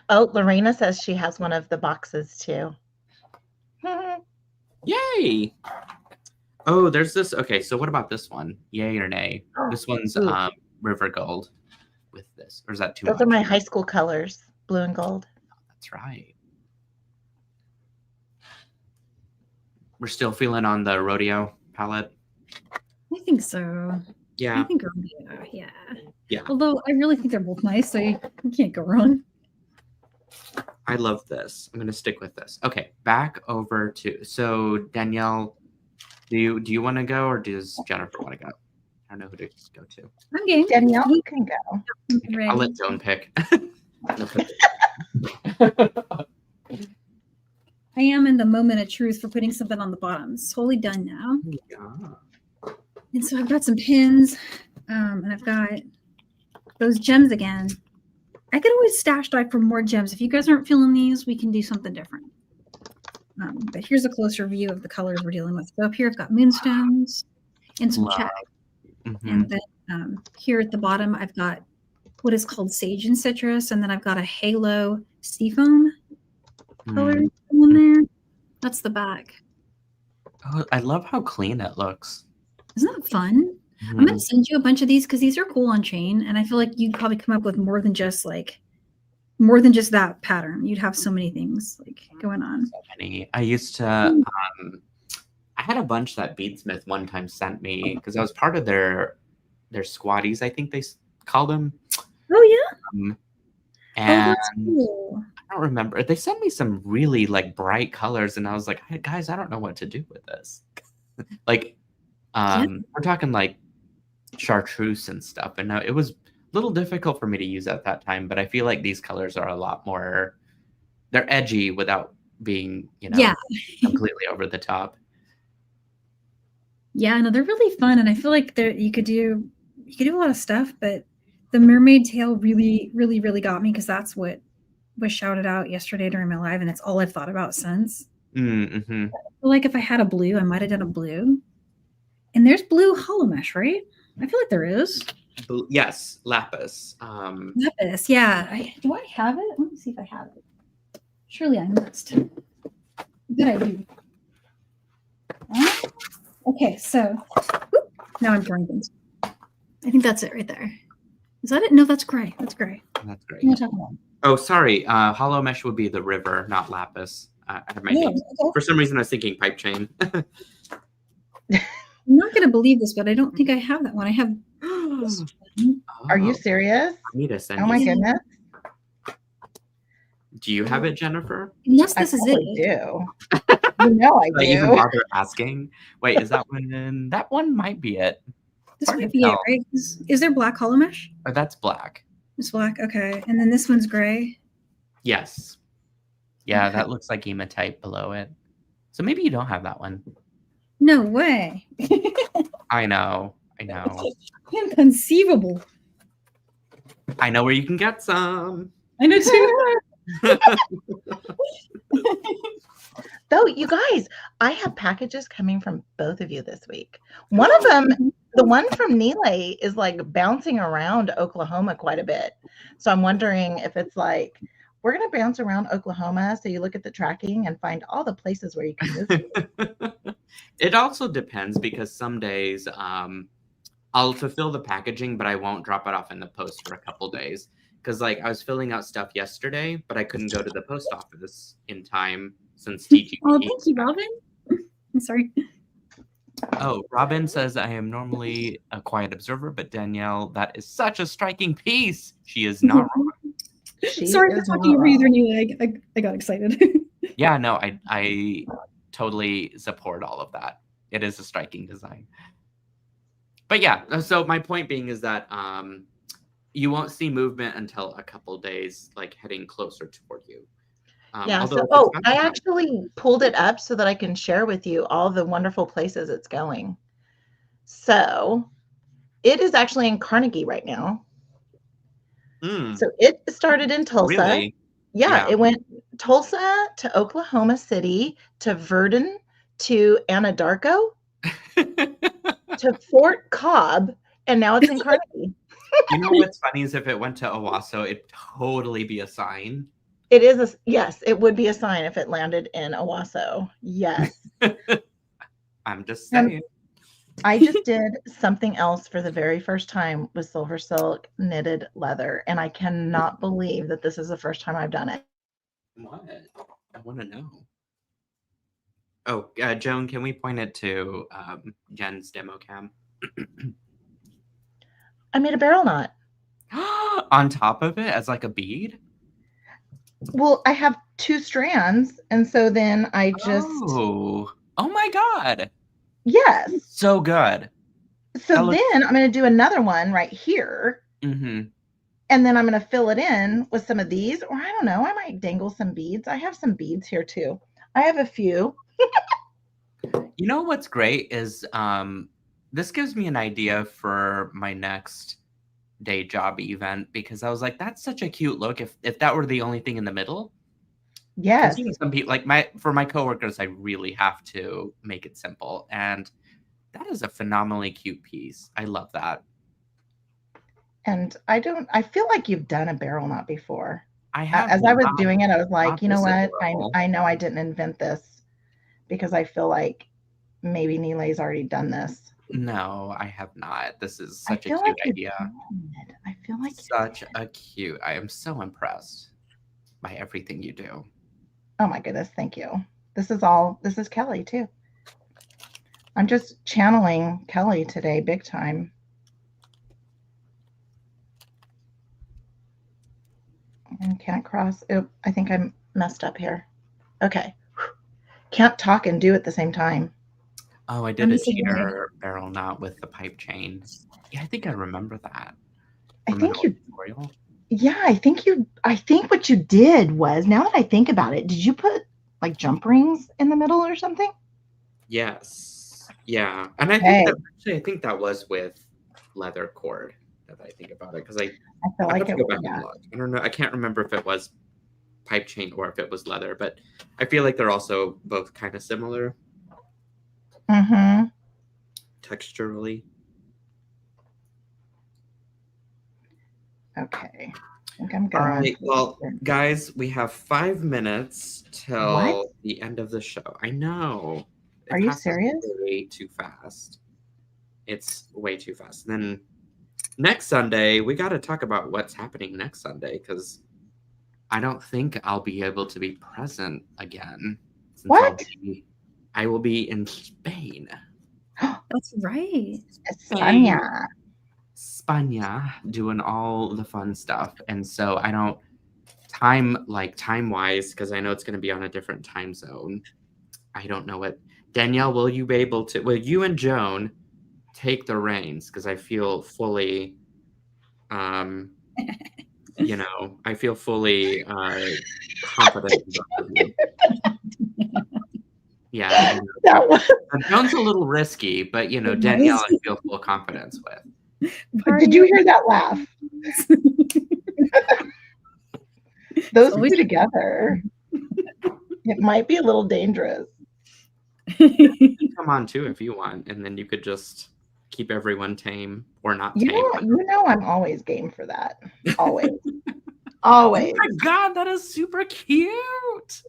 [SPEAKER 2] Oh, Lorena says she has one of the boxes too.
[SPEAKER 1] Yay! Oh, there's this. Okay, so what about this one? Yay or nay? This one's
[SPEAKER 2] Ooh.
[SPEAKER 1] River Gold with this. Or is that too
[SPEAKER 2] Those
[SPEAKER 1] much?
[SPEAKER 2] are my high school colors, blue and gold.
[SPEAKER 1] That's right. We're still feeling on the rodeo palette.
[SPEAKER 3] I think so. I
[SPEAKER 1] Yeah.
[SPEAKER 3] think rodeo, yeah.
[SPEAKER 1] Yeah.
[SPEAKER 3] Although I really think they're both nice, so you can't go wrong.
[SPEAKER 1] I love this. I'm going to stick with this. Okay, back over to. So, Danielle, do you want to go or does Jennifer want to go? I don't know who to go to.
[SPEAKER 3] I'm game.
[SPEAKER 2] Danielle, you can go.
[SPEAKER 3] I'm ready.
[SPEAKER 1] I'll let Joan pick.
[SPEAKER 3] I am in the moment of truth for putting something on the bottom. It's totally done now.
[SPEAKER 1] Yeah.
[SPEAKER 3] And so I've got some pins, and I've got those gems again. I could always stash die for more gems. If you guys aren't feeling these, we can do something different. But here's a closer view of the colors we're dealing with. So up here, I've got moonstones and some
[SPEAKER 1] Love.
[SPEAKER 3] check.
[SPEAKER 1] Mhm.
[SPEAKER 3] And then here at the bottom, I've got what is called sage and citrus. And then I've got a halo seafoam color in there. That's the back.
[SPEAKER 1] Oh, I love how clean it looks.
[SPEAKER 3] Isn't that fun? I'm going to send you a bunch of these because these are cool on chain. And I feel like you'd probably come up with more than just that pattern. You'd have so many things like going on.
[SPEAKER 1] So many. I used to, I had a bunch that Beadsmith one time sent me because I was part of their squatties, I think they called them.
[SPEAKER 3] Oh, yeah.
[SPEAKER 1] And
[SPEAKER 3] that's cool.
[SPEAKER 1] I don't remember. They sent me some really like bright colors, and I was like, hey, guys, I don't know what to do with this. Like, we're talking like chartreuse and stuff, and it was a little difficult for me to use at that time. But I feel like these colors are a lot more. They're edgy without being, completely over the top.
[SPEAKER 3] Yeah, no, they're really fun, and I feel like you could do a lot of stuff. But the mermaid tail really, really, really got me because that's what was shouted out yesterday during my live, and it's all I've thought about since.
[SPEAKER 1] Mm-hmm.
[SPEAKER 3] Like if I had a blue, I might have done a blue. And there's blue hollow mesh, right? I feel like there is.
[SPEAKER 1] Yes, lapis.
[SPEAKER 3] Lapis, yeah. Do I have it? Let me see if I have it. Surely I must. Good idea. Okay, so now I'm drawing things. I think that's it right there. Is that it? No, that's gray. That's gray.
[SPEAKER 1] That's great.
[SPEAKER 3] What am I talking about?
[SPEAKER 1] Oh, sorry. Hollow mesh would be the river, not lapis. I had my name.
[SPEAKER 3] Okay.
[SPEAKER 1] For some reason, I was thinking pipe chain.
[SPEAKER 3] I'm not going to believe this, but I don't think I have that one. I have this one.
[SPEAKER 2] Are you
[SPEAKER 1] Oh,
[SPEAKER 2] serious?
[SPEAKER 1] I need to send
[SPEAKER 2] Oh my
[SPEAKER 1] you.
[SPEAKER 2] goodness.
[SPEAKER 1] Do you have it, Jennifer?
[SPEAKER 3] Unless
[SPEAKER 2] I
[SPEAKER 3] this is
[SPEAKER 2] probably
[SPEAKER 3] it.
[SPEAKER 2] do. You know I
[SPEAKER 1] Did I even
[SPEAKER 2] do.
[SPEAKER 1] bother asking? Wait, is that one in? That one might be it.
[SPEAKER 3] This
[SPEAKER 1] Hard
[SPEAKER 3] might
[SPEAKER 1] to
[SPEAKER 3] be it,
[SPEAKER 1] tell.
[SPEAKER 3] right? Is there black hollow mesh?
[SPEAKER 1] Oh, that's black.
[SPEAKER 3] It's black. Okay. And then this one's gray.
[SPEAKER 1] Yes. Yeah,
[SPEAKER 3] Okay.
[SPEAKER 1] that looks like hematite below it. So maybe you don't have that one.
[SPEAKER 3] No way.
[SPEAKER 1] I know. I know.
[SPEAKER 3] Inconceivable.
[SPEAKER 1] I know where you can get some.
[SPEAKER 3] I know too.
[SPEAKER 2] Though, you guys, I have packages coming from both of you this week. One of them, the one from Nealay, is like bouncing around Oklahoma quite a bit. So I'm wondering if it's like, we're going to bounce around Oklahoma. So you look at the tracking and find all the places where you can move to.
[SPEAKER 1] It also depends because some days I'll fulfill the packaging, but I won't drop it off in the post for a couple days. Because like I was filling out stuff yesterday, but I couldn't go to the post office in time since TGP.
[SPEAKER 3] Oh, thank you, Robin. I'm sorry.
[SPEAKER 1] Oh, Robin says I am normally a quiet observer, but Danielle, that is such a striking piece. She is not wrong.
[SPEAKER 3] Sorry for talking over you there, Nealay. I got excited.
[SPEAKER 1] Yeah, no, I totally support all of that. It is a striking design. But yeah, so my point being is that you won't see movement until a couple days, like heading closer toward you.
[SPEAKER 2] Yeah. So, I actually pulled it up so that I can share with you all the wonderful places it's going. So it is actually in Carnegie right now. So it started in Tulsa.
[SPEAKER 1] Really?
[SPEAKER 2] Yeah, it went Tulsa to Oklahoma City to Verdun to Anadarko to Fort Cobb, and now it's in Carnegie.
[SPEAKER 1] You know what's funny is if it went to Owasso, it'd totally be a sign.
[SPEAKER 2] It is yes, it would be a sign if it landed in Owasso. Yes.
[SPEAKER 1] I'm just saying.
[SPEAKER 2] I just did something else for the very first time with SilverSilk knitted leather, and I cannot believe that this is the first time I've done it.
[SPEAKER 1] What? I want to know. Oh, Joan, can we point it to Jen's demo cam?
[SPEAKER 2] I made a barrel knot.
[SPEAKER 1] On top of it as like a bead?
[SPEAKER 2] Well, I have 2 strands, and so then I just...
[SPEAKER 1] Oh my God.
[SPEAKER 2] Yes.
[SPEAKER 1] So good.
[SPEAKER 2] So then I'm going to do another one right here.
[SPEAKER 1] Mm-hmm.
[SPEAKER 2] And then I'm going to fill it in with some of these, or I don't know, I might dangle some beads. I have some beads here too. I have a few.
[SPEAKER 1] You know what's great is this gives me an idea for my next day job event, because I was like, that's such a cute look if that were the only thing in the middle.
[SPEAKER 2] Yes.
[SPEAKER 1] You know, some people like for my coworkers, I really have to make it simple, and that is a phenomenally cute piece. I love that.
[SPEAKER 2] And I feel like you've done a barrel knot before.
[SPEAKER 1] I have.
[SPEAKER 2] As I was doing it, I was like, you know what?
[SPEAKER 1] Adorable.
[SPEAKER 2] I know I didn't invent this, because I feel like maybe Nealay's already done this.
[SPEAKER 1] No, I have not. This is such a
[SPEAKER 2] feel
[SPEAKER 1] cute
[SPEAKER 2] like
[SPEAKER 1] idea.
[SPEAKER 2] I feel like
[SPEAKER 1] Such a cute. I am so impressed by everything you do.
[SPEAKER 2] Oh my goodness, thank you. This is Kelly too. I'm just channeling Kelly today, big time. And can't cross. Oh, I think I messed up here. Okay. Can't talk and do it at the same time.
[SPEAKER 1] Oh, I did a cheater barrel knot with the pipe chain. Yeah, I think I remember that.
[SPEAKER 2] I think you.
[SPEAKER 1] Tutorial.
[SPEAKER 2] Yeah, I think what you did was, now that I think about it, did you put like jump rings in the middle or something?
[SPEAKER 1] Yes. Yeah. And I think that was with leather cord, that I think about it, because I
[SPEAKER 2] feel like it was.
[SPEAKER 1] I don't know. I can't remember if it was pipe chain or if it was leather, but I feel like they're also both kind of similar.
[SPEAKER 2] Mm-hmm.
[SPEAKER 1] texturally.
[SPEAKER 2] Okay. I think I'm good.
[SPEAKER 1] All right. Well, guys, we have 5 minutes till
[SPEAKER 2] What?
[SPEAKER 1] the end of the show. I know.
[SPEAKER 2] Are you serious?
[SPEAKER 1] Way too fast. It's way too fast. Then next Sunday, we got to talk about what's happening next Sunday because I don't think I'll be able to be present again. Since
[SPEAKER 2] What?
[SPEAKER 1] I will be in Spain.
[SPEAKER 3] That's right.
[SPEAKER 2] España.
[SPEAKER 1] España, doing all the fun stuff. And so I don't time-wise, because I know it's going to be on a different time zone. I don't know what. Danielle, will you and Joan take the reins? Because I feel fully, I feel fully confident. Yeah. Joan's a little risky, but, Danielle, I feel full confidence with.
[SPEAKER 2] Did you hear that laugh? Those two together. It might be a little dangerous.
[SPEAKER 1] Come on too if you want, and then you could just keep everyone tame or not tame.
[SPEAKER 2] You know I'm always game for that. Always. Always.
[SPEAKER 1] Oh my god, that is super cute.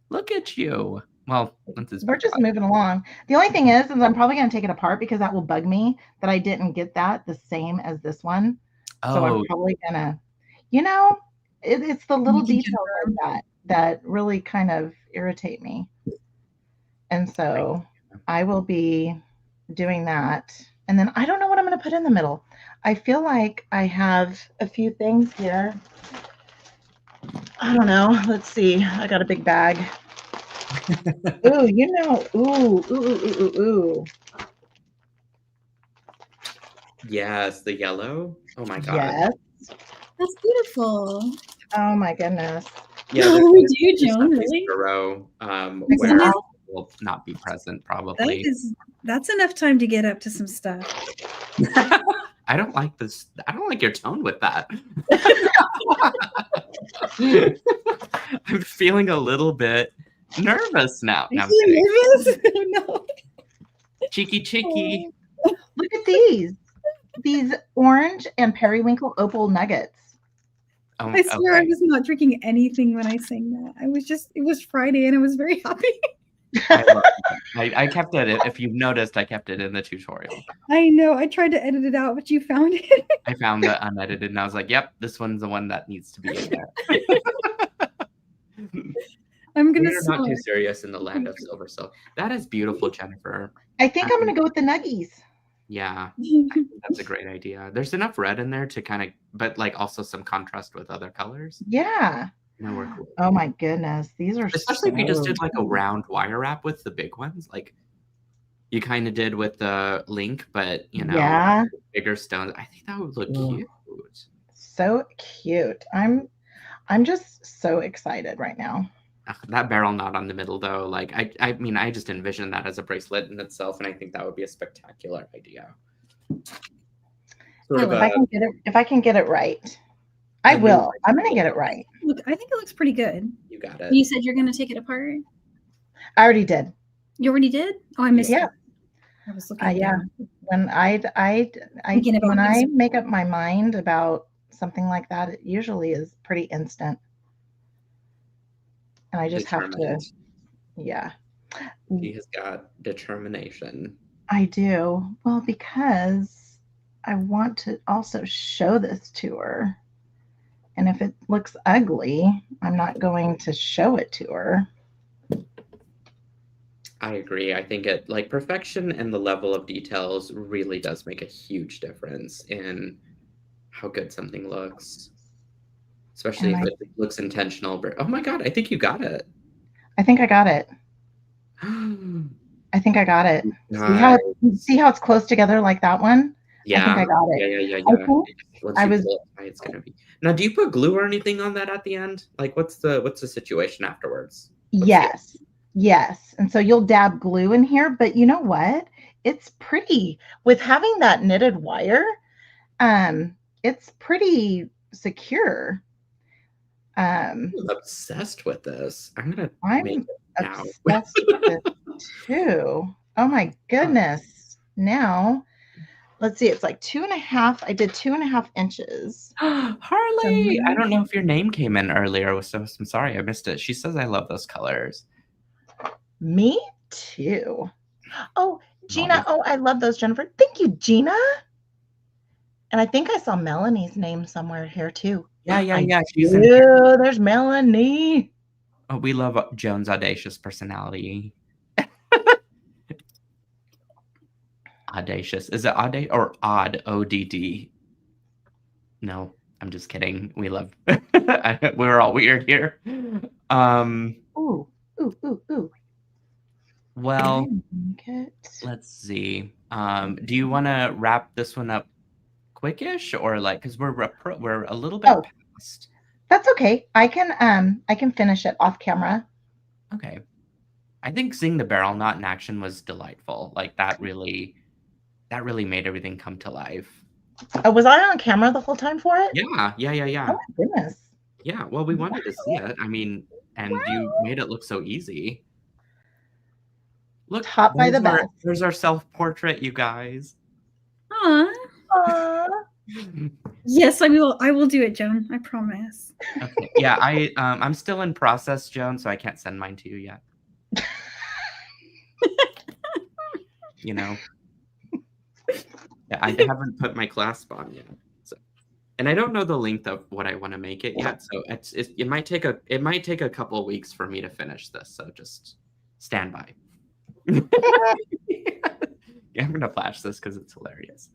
[SPEAKER 1] Look at you. Well,
[SPEAKER 2] we're just moving along. The only thing is I'm probably going to take it apart because that will bug me that I didn't get that the same as this one. Oh. So I'm probably going to, it's the little details like that really kind of irritate me. And so I will be doing that. And then I don't know what I'm going to put in the middle. I feel like I have a few things here. I don't know. Let's see. I got a big bag. Ooh.
[SPEAKER 1] Yes, the yellow. Oh my god.
[SPEAKER 2] Yes.
[SPEAKER 3] That's beautiful.
[SPEAKER 2] Oh my goodness.
[SPEAKER 1] Yeah,
[SPEAKER 3] we do, Joan. Really?
[SPEAKER 1] Where will not be present probably.
[SPEAKER 3] That's enough time to get up to some stuff.
[SPEAKER 1] I don't like this. I don't like your tone with that. I'm feeling a little bit nervous now.
[SPEAKER 3] Are you nervous? No.
[SPEAKER 1] Cheeky.
[SPEAKER 2] Oh. Look at these orange and periwinkle opal nuggets.
[SPEAKER 3] Oh, I swear I was not drinking anything when I sang that. It was Friday and I was very happy.
[SPEAKER 1] I kept it. If you've noticed, I kept it in the tutorial.
[SPEAKER 3] I know. I tried to edit it out, but you found it.
[SPEAKER 1] I found the unedited and I was like, yep, this one's the one that needs to be in there.
[SPEAKER 3] We're
[SPEAKER 1] not too serious in the land of SilverSilk. That is beautiful, Jennifer.
[SPEAKER 2] I think I'm going to go with the nuggies.
[SPEAKER 1] Yeah, that's a great idea. There's enough red in there to kind of, but like also some contrast with other colors.
[SPEAKER 2] Yeah.
[SPEAKER 1] Cool.
[SPEAKER 2] Oh my goodness, these are
[SPEAKER 1] especially if you just did like a round wire wrap with the big ones, like you kind of did with the link, but bigger stones. I think that would look cute.
[SPEAKER 2] So cute. I'm just so excited right now.
[SPEAKER 1] That barrel knot on the middle, though, like I mean, I just envisioned that as a bracelet in itself, and I think that would be a spectacular idea.
[SPEAKER 2] If I can get it right, I will. I'm gonna get it right.
[SPEAKER 3] Look, I think it looks pretty good.
[SPEAKER 1] You got it.
[SPEAKER 3] You said you're gonna take it apart.
[SPEAKER 2] I already did.
[SPEAKER 3] You already did? Oh, I missed it.
[SPEAKER 2] I was looking. Yeah. When I make up my mind about something like that, it usually is pretty instant. And I just have to,
[SPEAKER 1] He has got determination.
[SPEAKER 2] I do. Well, because I want to also show this to her. And if it looks ugly, I'm not going to show it to her.
[SPEAKER 1] I agree. I think perfection and the level of details really does make a huge difference in how good something looks. Especially if it looks intentional. But oh my god, I think you got it.
[SPEAKER 2] I think I got it. I think I got it. See how it's close together like that one?
[SPEAKER 1] Yeah.
[SPEAKER 2] I think I got it.
[SPEAKER 1] Yeah. It's gonna be. Now, do you put glue or anything on that at the end? Like, what's the situation afterwards?
[SPEAKER 2] Yes. And so you'll dab glue in here, but you know what? It's pretty with having that knitted wire. It's pretty secure.
[SPEAKER 1] I'm obsessed with this. I'm
[SPEAKER 2] obsessed with it too. Oh my goodness. now, let's see, it's like 2.5. I did 2.5 inches.
[SPEAKER 1] Harley, I don't know if your name came in earlier, so I'm sorry I missed it. She says I love those colors.
[SPEAKER 2] Me too. Oh, Gina. Oh, I love those, Jennifer. Thank you, Gina. And I think I saw Melanie's name somewhere here too.
[SPEAKER 1] Yeah. She's in here.
[SPEAKER 2] Oh, there's Melanie.
[SPEAKER 1] Oh, we love Joan's audacious personality. Audacious. Is it audacious or odd? ODD. No, I'm just kidding. We love. We're all weird here.
[SPEAKER 2] Ooh.
[SPEAKER 1] Well, let's see. Do you want to wrap this one up quickish, or like, because we're a little bit past?
[SPEAKER 2] That's okay. I can finish it off camera.
[SPEAKER 1] Okay. I think seeing the barrel knot in action was delightful. Like that really made everything come to life.
[SPEAKER 2] Was I on camera the whole time for it?
[SPEAKER 1] Yeah.
[SPEAKER 2] Oh my goodness.
[SPEAKER 1] Yeah. Well, we wanted to see it. I mean, and you made it look so easy. Look,
[SPEAKER 2] Taught by the best.
[SPEAKER 1] There's our self-portrait, you guys.
[SPEAKER 2] Aww.
[SPEAKER 3] Yes, I will do it, Joan. I promise.
[SPEAKER 1] Okay. Yeah, I'm still in process, Joan, so I can't send mine to you yet. You know. Yeah, I haven't put my clasp on yet. So, and I don't know the length of what I want to make it yet, so it might take a couple of weeks for me to finish this. So just stand by. Yeah, I'm gonna flash this because it's hilarious.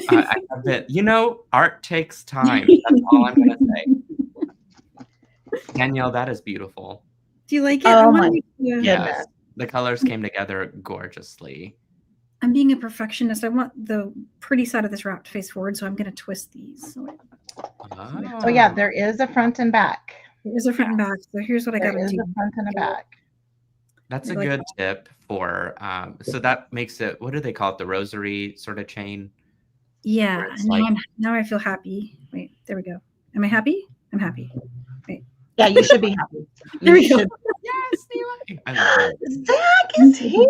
[SPEAKER 1] I have it. You know, art takes time. That's all I'm gonna say. Danielle, that is beautiful.
[SPEAKER 3] Do you like it?
[SPEAKER 2] Oh my
[SPEAKER 1] Yes, the colors came together gorgeously.
[SPEAKER 3] I'm being a perfectionist. I want the pretty side of this wrap to face forward, so I'm gonna twist these.
[SPEAKER 2] So yeah, there is a front and back.
[SPEAKER 3] There's a front and back. So here's what I gotta do.
[SPEAKER 2] A front and a back.
[SPEAKER 1] That's a good tip for, so that makes it, what do they call it? The rosary sort of chain?
[SPEAKER 3] Yeah. Now I feel happy. Wait, there we go. Am I happy? I'm happy. Wait.
[SPEAKER 2] Yeah, you should be happy.
[SPEAKER 3] There we go.
[SPEAKER 1] Yes, Nealay. I love it.
[SPEAKER 2] Zach is here.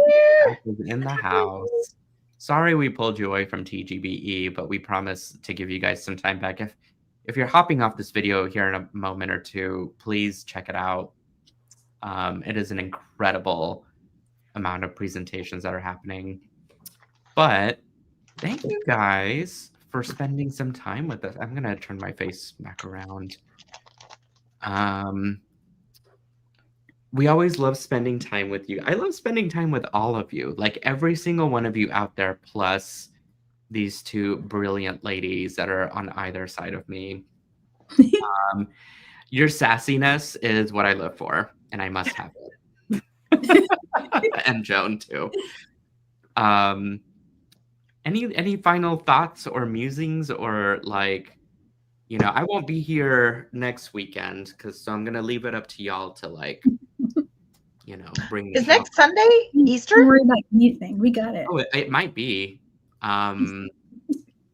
[SPEAKER 1] Zach is in the house. Sorry we pulled you away from TGBE, but we promise to give you guys some time back. If you're hopping off this video here in a moment or two, please check it out. It is an incredible amount of presentations that are happening. But thank you guys for spending some time with us. I'm going to turn my face back around. We always love spending time with you. I love spending time with all of you, like every single one of you out there, plus these two brilliant ladies that are on either side of me. Your sassiness is what I live for, and I must have it. And Joan too. Any final thoughts or musings, or like, you know, I won't be here next weekend so I'm gonna leave it up to y'all to like, you know, bring.
[SPEAKER 2] Is next Sunday Easter?
[SPEAKER 3] Don't worry about anything. We got it.
[SPEAKER 1] Oh, it might be. Let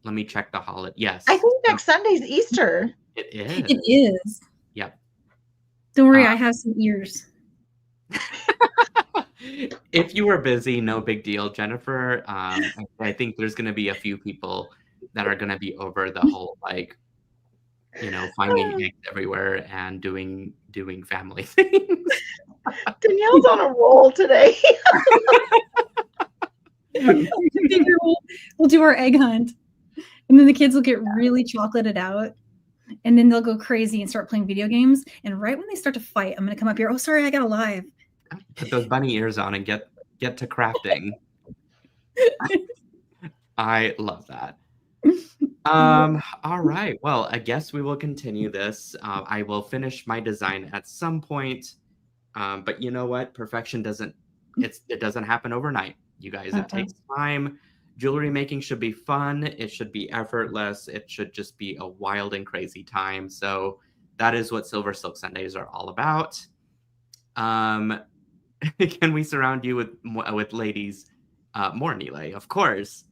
[SPEAKER 1] me check the holiday. Yes,
[SPEAKER 2] I think next Sunday's Easter.
[SPEAKER 1] It is.
[SPEAKER 3] It is.
[SPEAKER 1] Yep.
[SPEAKER 3] Don't worry, I have some ears.
[SPEAKER 1] If you were busy, no big deal, Jennifer. I think there's going to be a few people that are going to be over the whole, like, you know, finding eggs everywhere and doing family things.
[SPEAKER 2] Danielle's on a roll today.
[SPEAKER 3] We'll do our egg hunt, and then the kids will get really chocolated out. And then they'll go crazy and start playing video games. And right when they start to fight, I'm going to come up here. Oh, sorry, I got alive.
[SPEAKER 1] Put those bunny ears on and get to crafting. I love that. All right. Well, I guess we will continue this. I will finish my design at some point. But you know what? Perfection doesn't happen overnight, you guys. It takes time. Jewelry making should be fun. It should be effortless. It should just be a wild and crazy time. So that is what SilverSilk Sundays are all about. Can we surround you with ladies? More Nealay, of course.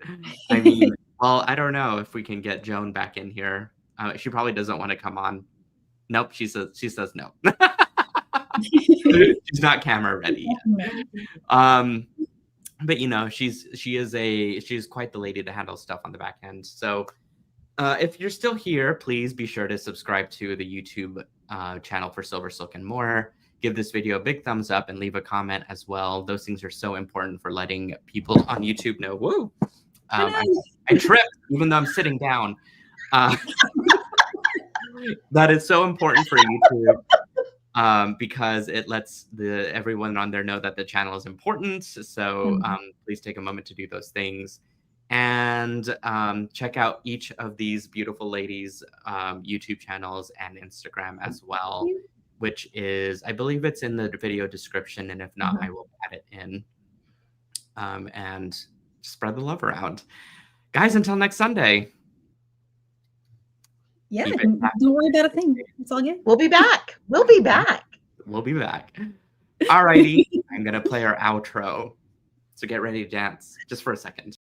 [SPEAKER 1] I mean, well, I don't know if we can get Joan back in here. She probably doesn't want to come on. Nope, she says no. She's not camera ready yet. but you know, she is quite the lady to handle stuff on the back end. So if you're still here, please be sure to subscribe to the YouTube channel for SilverSilk and more. Give this video a big thumbs up and leave a comment as well. Those things are so important for letting people on YouTube know. Woo! I tripped even though I'm sitting down. That is so important for YouTube because it lets everyone on there know that the channel is important. So please take a moment to do those things. And check out each of these beautiful ladies' YouTube channels and Instagram as well, which is, I believe it's in the video description. And if not, I will add it in. And spread the love around. Guys, until next Sunday.
[SPEAKER 3] Yeah, don't worry about a thing. It's all good.
[SPEAKER 2] We'll be back. We'll be back.
[SPEAKER 1] We'll be back. All righty. I'm going to play our outro. So get ready to dance just for a second.